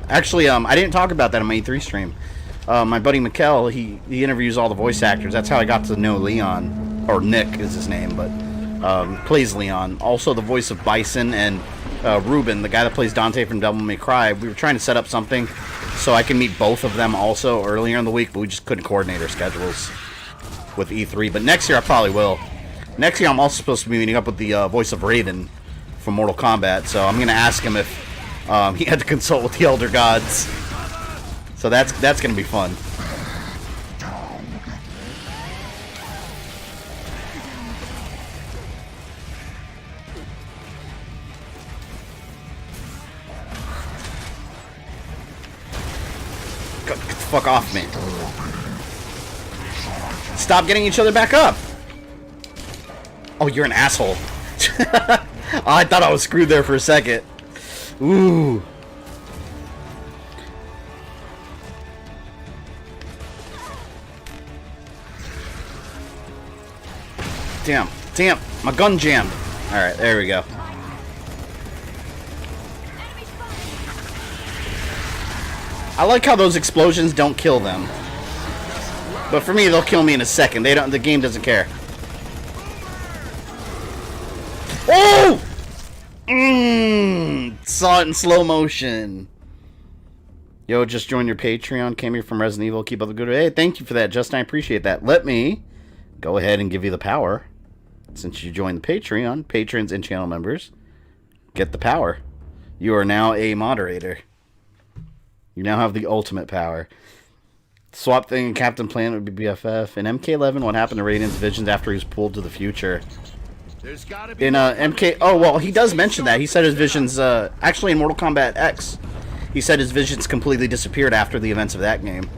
Actually, I didn't talk about that on my E3 stream. My buddy Mikkel, he interviews all the voice actors. That's how I got to know Leon. Or Nick is his name, but plays Leon. Also the voice of Bison and Ruben, the guy that plays Dante from Devil May Cry. We were trying to set up something so I can meet both of them also earlier in the week, but we just couldn't coordinate our schedules with E3. But next year I probably will. Next year I'm also supposed to be meeting up with the voice of Raiden from Mortal Kombat, so I'm going to ask him if he had to consult with the Elder Gods. So that's going to be fun. Get the fuck off me. Stop getting each other back up. Oh, you're an asshole. Oh, I thought I was screwed there for a second. Ooh. Damn, my gun jammed. Alright, there we go. I like how those explosions don't kill them. But for me, they'll kill me in a second. The game doesn't care. Oh! saw it in slow motion. Yo, just joined your Patreon. Came here from Resident Evil. Keep up the good. Hey, thank you for that, Justin. I appreciate that. Let me go ahead and give you the power. Since you joined the Patreon, patrons and channel members get the power. You are now a moderator. You now have the ultimate power. Swap Thing and Captain Planet would be BFF. In MK11, what happened to Raiden's visions after he was pulled to the future? In MK... Oh, well, he does mention that. He said his visions... actually, in Mortal Kombat X, he said his visions completely disappeared after the events of that game.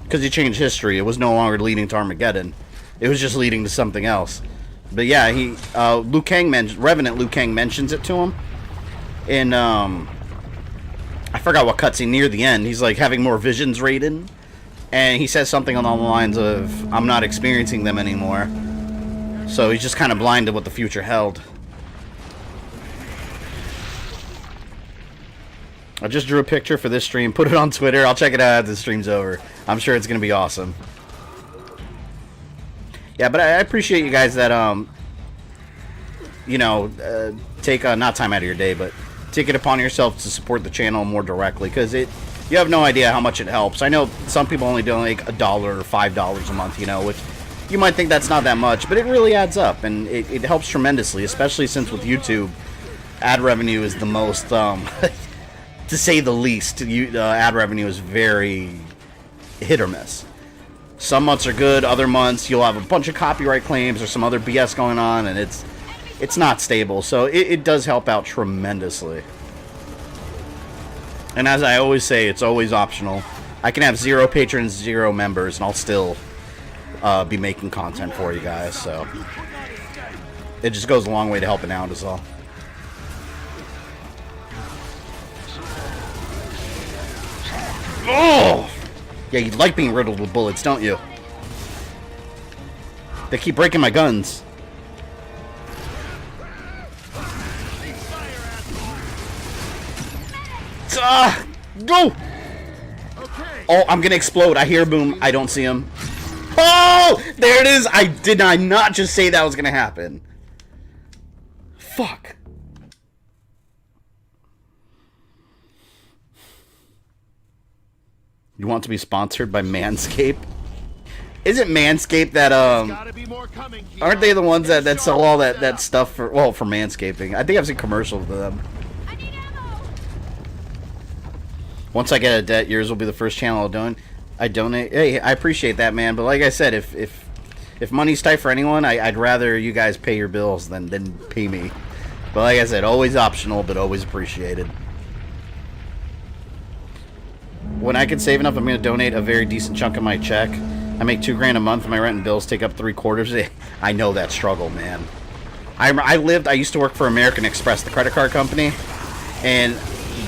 Because he changed history. It was no longer leading to Armageddon. It was just leading to something else. But yeah, he... Revenant Liu Kang mentions it to him. In, I forgot what cutscene near the end. He's like having more visions, Raiden. And he says something along the lines of, I'm not experiencing them anymore. So he's just kind of blind to what the future held. I just drew a picture for this stream, put it on Twitter. I'll check it out after the stream's over. I'm sure it's going to be awesome. Yeah, but I appreciate you guys that, you know, take not time out of your day, but take it upon yourself to support the channel more directly, because you have no idea how much it helps. I know some people only donate like $1 or $5 a month, you know, which you might think that's not that much, but it really adds up, and it helps tremendously, especially since with YouTube, ad revenue is the most, to say the least, ad revenue is very hit or miss. Some months are good, other months you'll have a bunch of copyright claims or some other BS going on, and it's not stable, so it does help out tremendously. And as I always say, it's always optional. I can have 0 patrons, 0 members, and I'll still be making content for you guys, so it just goes a long way to helping out as well. Oh! Yeah, you like being riddled with bullets, don't you? They keep breaking my guns. Go! Oh, I'm gonna explode. I hear boom. I don't see him. Oh! There it is! Did I not just say that was gonna happen? Fuck. You want to be sponsored by Manscaped? Isn't Manscaped that, aren't they the ones that sell all that stuff for Manscaping? I think I've seen commercials for them. Once I get a debt, yours will be the first channel I donate. Hey, I appreciate that, man. But like I said, if money's tight for anyone, I'd rather you guys pay your bills than pay me. But like I said, always optional, but always appreciated. When I can save enough, I'm going to donate a very decent chunk of my check. I make $2 grand a month. My rent and bills take up 3/4. I know that struggle, man. I used to work for American Express, the credit card company, and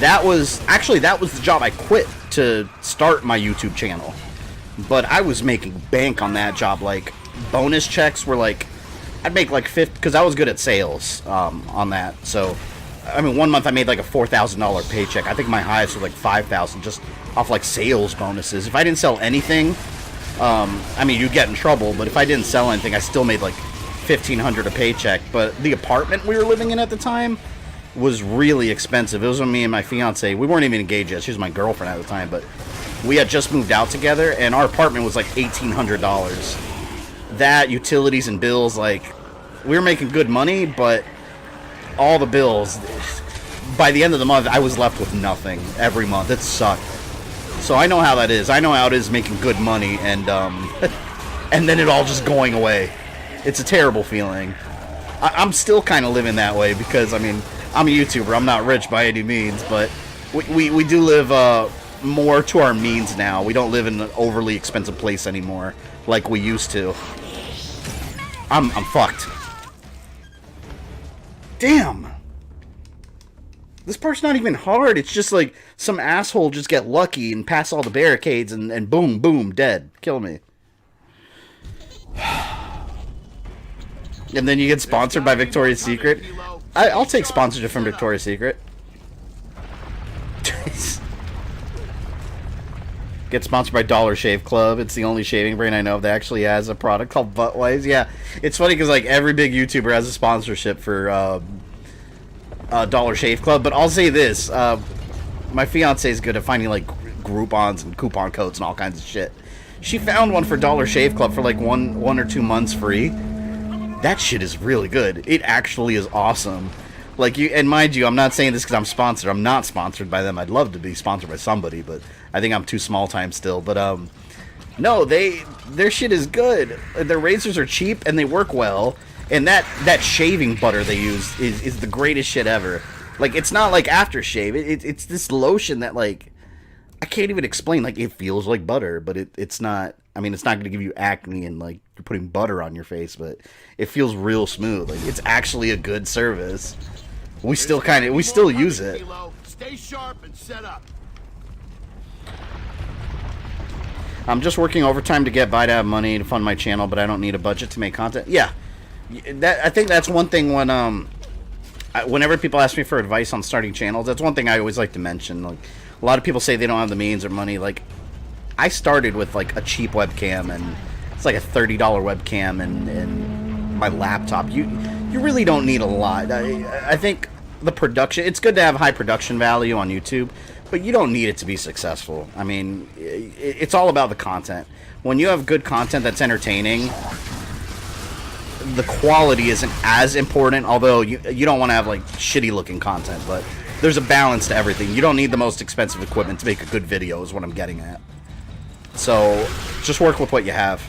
that was the job I quit to start my YouTube channel. But I was making bank on that job. Like, bonus checks were like, I'd make like 50, because I was good at sales on that. So, I mean, one month I made like a $4,000 paycheck. I think my highest was like $5,000 just off like sales bonuses. If I didn't sell anything, I mean, you'd get in trouble, but if I didn't sell anything, I still made like $1,500 a paycheck. But the apartment we were living in at the time was really expensive. It was when me and my fiance, we weren't even engaged yet. She was my girlfriend at the time, but we had just moved out together, and our apartment was like $1,800. That, utilities and bills, like, we were making good money, but all the bills, by the end of the month, I was left with nothing every month. It sucked. So I know how that is. I know how it is making good money, and and then it all just going away. It's a terrible feeling. I'm still kind of living that way because, I mean, I'm a YouTuber. I'm not rich by any means, but we do live more to our means now. We don't live in an overly expensive place anymore like we used to. I'm fucked. Damn. This part's not even hard. It's just like some asshole just get lucky and pass all the barricades and boom, boom, dead. Kill me. And then you get sponsored by Victoria's Secret. I'll take sponsorship from Victoria's Secret. Get sponsored by Dollar Shave Club. It's the only shaving brand I know that actually has a product called Buttwise. Yeah, it's funny because like every big YouTuber has a sponsorship for Dollar Shave Club, but I'll say this. My fiance is good at finding, like, Groupons and coupon codes and all kinds of shit. She found one for Dollar Shave Club for, like, one or 2 months free. That shit is really good. It actually is awesome. Like, and mind you, I'm not saying this because I'm sponsored. I'm not sponsored by them. I'd love to be sponsored by somebody, but I think I'm too small time still. But, no, their shit is good. Their razors are cheap and they work well. And that shaving butter they use is the greatest shit ever. Like, it's not like aftershave. It's this lotion that, like, I can't even explain. Like, it feels like butter, but it's not. I mean, it's not going to give you acne and, like, you're putting butter on your face, but it feels real smooth. Like, it's actually a good service. We still use it. Stay sharp and set up. I'm just working overtime to get by to have money to fund my channel, but I don't need a budget to make content. Yeah. I think that's one thing when whenever people ask me for advice on starting channels, that's one thing I always like to mention. Like, a lot of people say they don't have the means or money. Like, I started with, like, a cheap webcam, and it's like a $30 webcam and my laptop. You really don't need a lot. I think the production, it's good to have high production value on YouTube, but you don't need it to be successful. I mean, it's all about the content. When you have good content that's entertaining, the quality isn't as important, although you don't want to have, like, shitty looking content, but there's a balance to everything. You don't need the most expensive equipment to make a good video is what I'm getting at. So just work with what you have,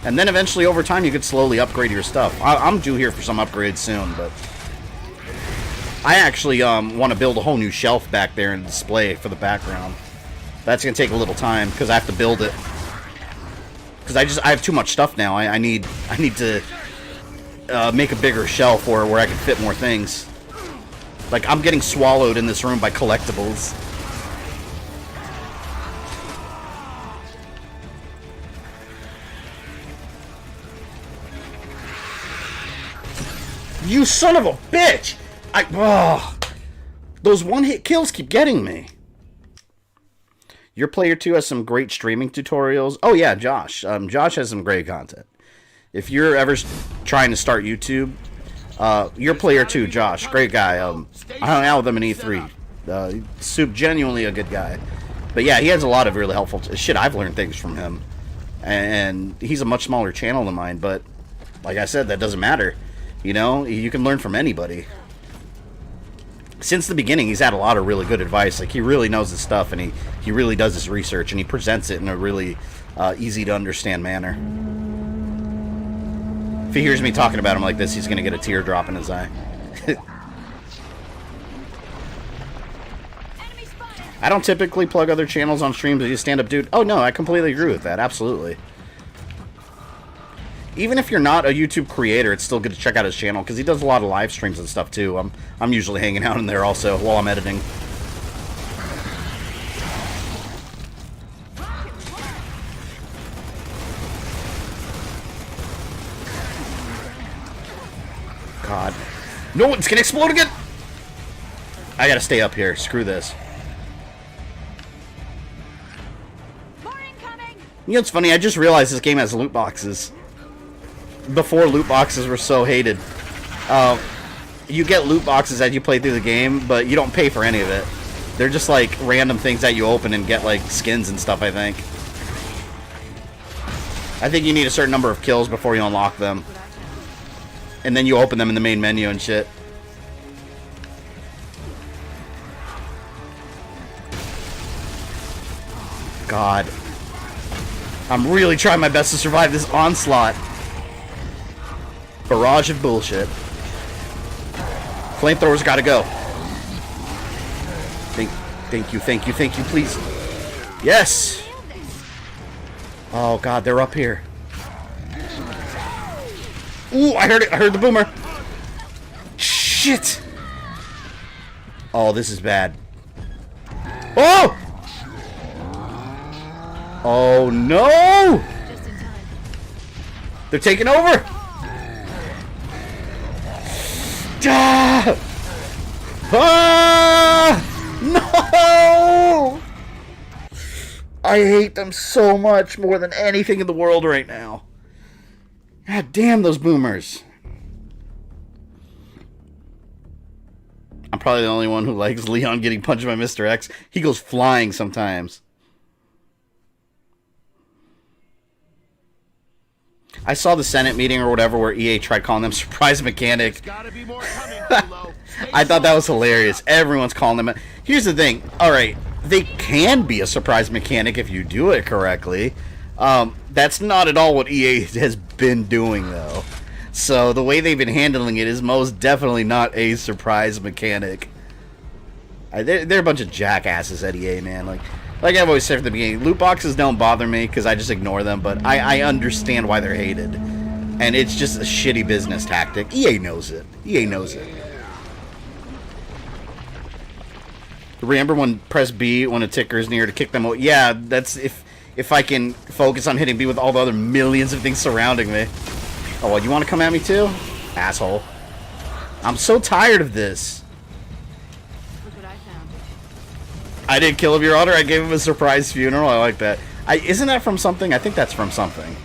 and then eventually over time you could slowly upgrade your stuff. I'm due here for some upgrades soon, but I actually want to build a whole new shelf back there and display for the background. That's gonna take a little time because I have to build it. Because I have too much stuff now. I need to make a bigger shelf where I can fit more things. Like, I'm getting swallowed in this room by collectibles. You son of a bitch! Those one-hit kills keep getting me. Your player 2 has some great streaming tutorials. Oh yeah, Josh. Josh has some great content. If you're ever trying to start YouTube, your player 2, Josh, great guy. I hung out with him in E3. Genuinely a good guy. But yeah, he has a lot of really helpful shit. I've learned things from him, and he's a much smaller channel than mine. But like I said, that doesn't matter. You know, you can learn from anybody. Since the beginning, he's had a lot of really good advice. Like, he really knows his stuff, and he really does his research, and he presents it in a really easy to understand manner. If he hears me talking about him like this, he's going to get a teardrop in his eye. I don't typically plug other channels on streams as you stand-up dude. Oh, no, I completely agree with that. Absolutely. Even if you're not a YouTube creator, it's still good to check out his channel, because he does a lot of live streams and stuff, too. I'm usually hanging out in there also while I'm editing. God. No, it's gonna explode again! I gotta stay up here. Screw this. You know what's funny? I just realized this game has loot boxes. Before, loot boxes were so hated. You get loot boxes as you play through the game, but you don't pay for any of it. They're just like random things that you open and get like skins and stuff, I think. I think you need a certain number of kills before you unlock them. And then you open them in the main menu and shit. God. I'm really trying my best to survive this onslaught. Barrage of bullshit. Flamethrowers gotta go. Thank you, please. Yes! Oh god, they're up here. Ooh, I heard it. I heard the boomer. Shit! Oh, this is bad. Oh! Oh no! They're taking over! Ah! Ah! No! I hate them so much more than anything in the world right now. God damn those boomers. I'm probably the only one who likes Leon getting punched by Mr. X. He goes flying sometimes. I saw the Senate meeting or whatever where EA tried calling them surprise mechanic. I thought that was hilarious. Everyone's calling them. Here's the thing. All right, they can be a surprise mechanic if you do it correctly. That's not at all what EA has been doing, though. So the way they've been handling it is most definitely not a surprise mechanic. They're a bunch of jackasses at EA, man. Like I've always said from the beginning, loot boxes don't bother me because I just ignore them, but I understand why they're hated. And it's just a shitty business tactic. EA knows it. EA knows it. Remember when press B when a ticker is near to kick them out? Yeah, that's if I can focus on hitting B with all the other millions of things surrounding me. Oh, well, you want to come at me too? Asshole. I'm so tired of this. Look what I found. I didn't kill him, Your Honor. I gave him a surprise funeral. I like that. Isn't that from something? I think that's from something.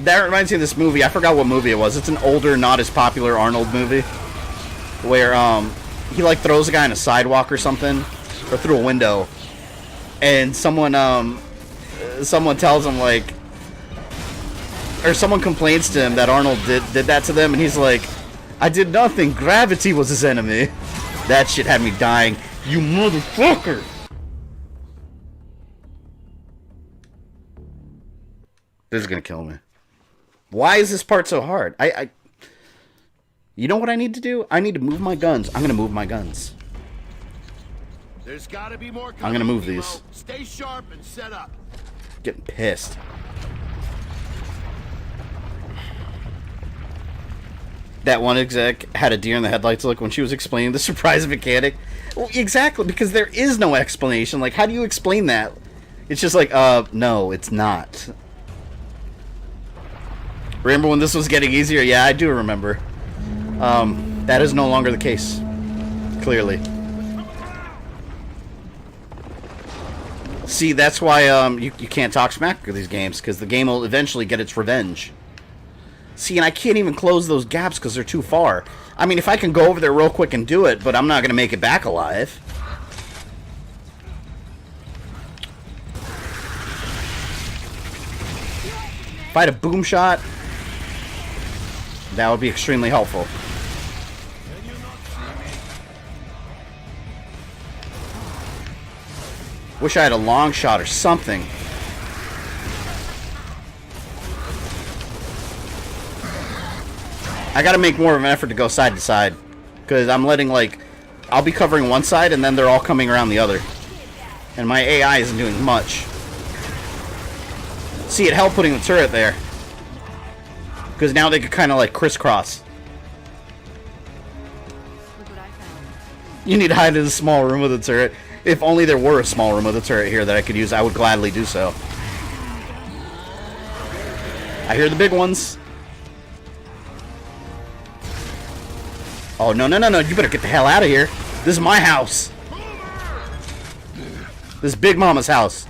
That reminds me of this movie. I forgot what movie it was. It's an older, not as popular Arnold movie. Where, he, like, throws a guy on a sidewalk or something. Or through a window. And someone tells him, like... Or someone complains to him that Arnold did that to them. And he's like, I did nothing. Gravity was his enemy. That shit had me dying. You motherfucker! This is gonna kill me. Why is this part so hard? You know what I need to do? I need to move my guns. I'm gonna move my guns. There's gotta be more. I'm gonna move these. Stay sharp and set up. Getting pissed. That one exec had a deer in the headlights look when she was explaining the surprise mechanic. Well, exactly, because there is no explanation. Like, how do you explain that? It's just like, no, it's not. Remember when this was getting easier? Yeah, I do remember. That is no longer the case. Clearly. See, that's why you can't talk smack of these games, because the game will eventually get its revenge. See, and I can't even close those gaps because they're too far. I mean, if I can go over there real quick and do it, but I'm not going to make it back alive. If I had a boom shot, that would be extremely helpful. Wish I had a long shot or something. I gotta make more of an effort to go side to side. Because I'm letting, like... I'll be covering one side and then they're all coming around the other. And my AI isn't doing much. See, it helped putting the turret there. Because now they could kind of, like, crisscross. Look what I found. You need to hide in a small room with a turret. If only there were a small room with a turret here that I could use, I would gladly do so. I hear the big ones. Oh, no, no, no, no. You better get the hell out of here. This is my house. This is Big Mama's house.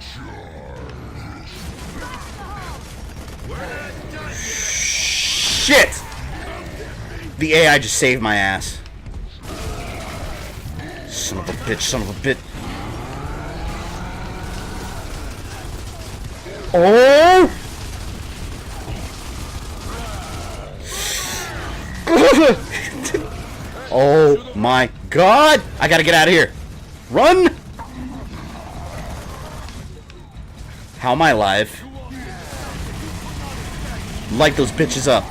Shit! The AI just saved my ass. Son of a bitch, son of a bitch. Oh! Oh my god! I gotta get out of here. Run! How am I alive? Light those bitches up.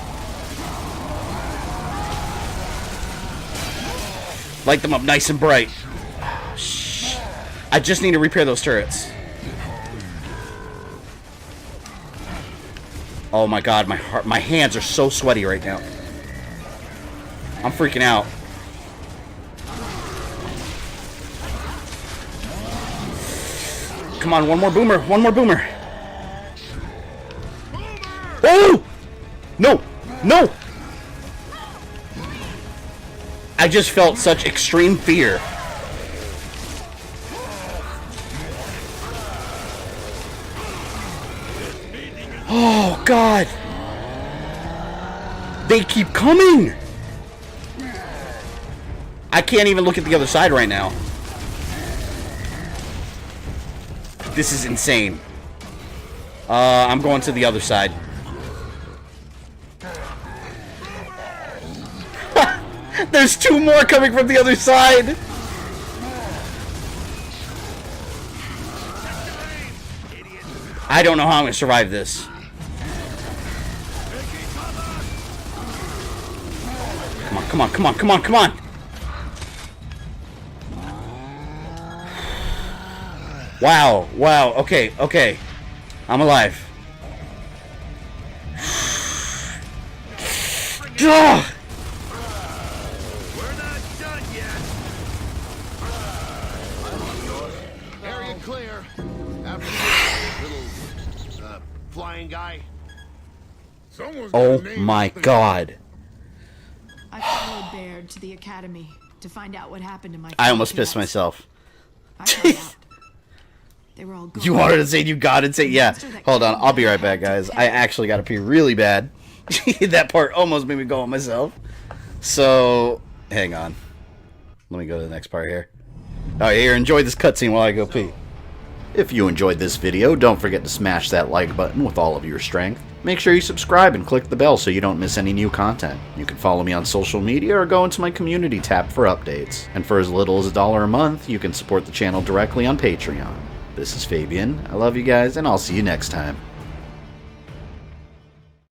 Light them up nice and bright. Oh, shh. I just need to repair those turrets. Oh my god, my hands are so sweaty right now. I'm freaking out. Come on, one more boomer, one more boomer. Oh! No! No! I just felt such extreme fear. Oh, God! They keep coming! can't even look at the other side right now. This is insane. I'm going to the other side. There's 2 more coming from the other side. I don't know how I'm going to survive this. Come on, come on, come on, come on, come on. Wow, wow, okay, okay. I'm alive. Ugh. We're not done yet. Area clear. After this little flying guy. Oh my god. I followed Baird to the academy to find out what happened to my I almost cadets. pissed myself. I found out. They were all gone. You wanted to say you got it? Say yeah. Hold on, I'll be right back, guys. I actually got to pee really bad. That part almost made me go on myself. So, hang on. Let me go to the next part here. Alright, here, enjoy this cutscene while I go pee. If you enjoyed this video, don't forget to smash that like button with all of your strength. Make sure you subscribe and click the bell so you don't miss any new content. You can follow me on social media or go into my community tab for updates. And for as little as $1 a month, you can support the channel directly on Patreon. This is Fabian, I love you guys, and I'll see you next time.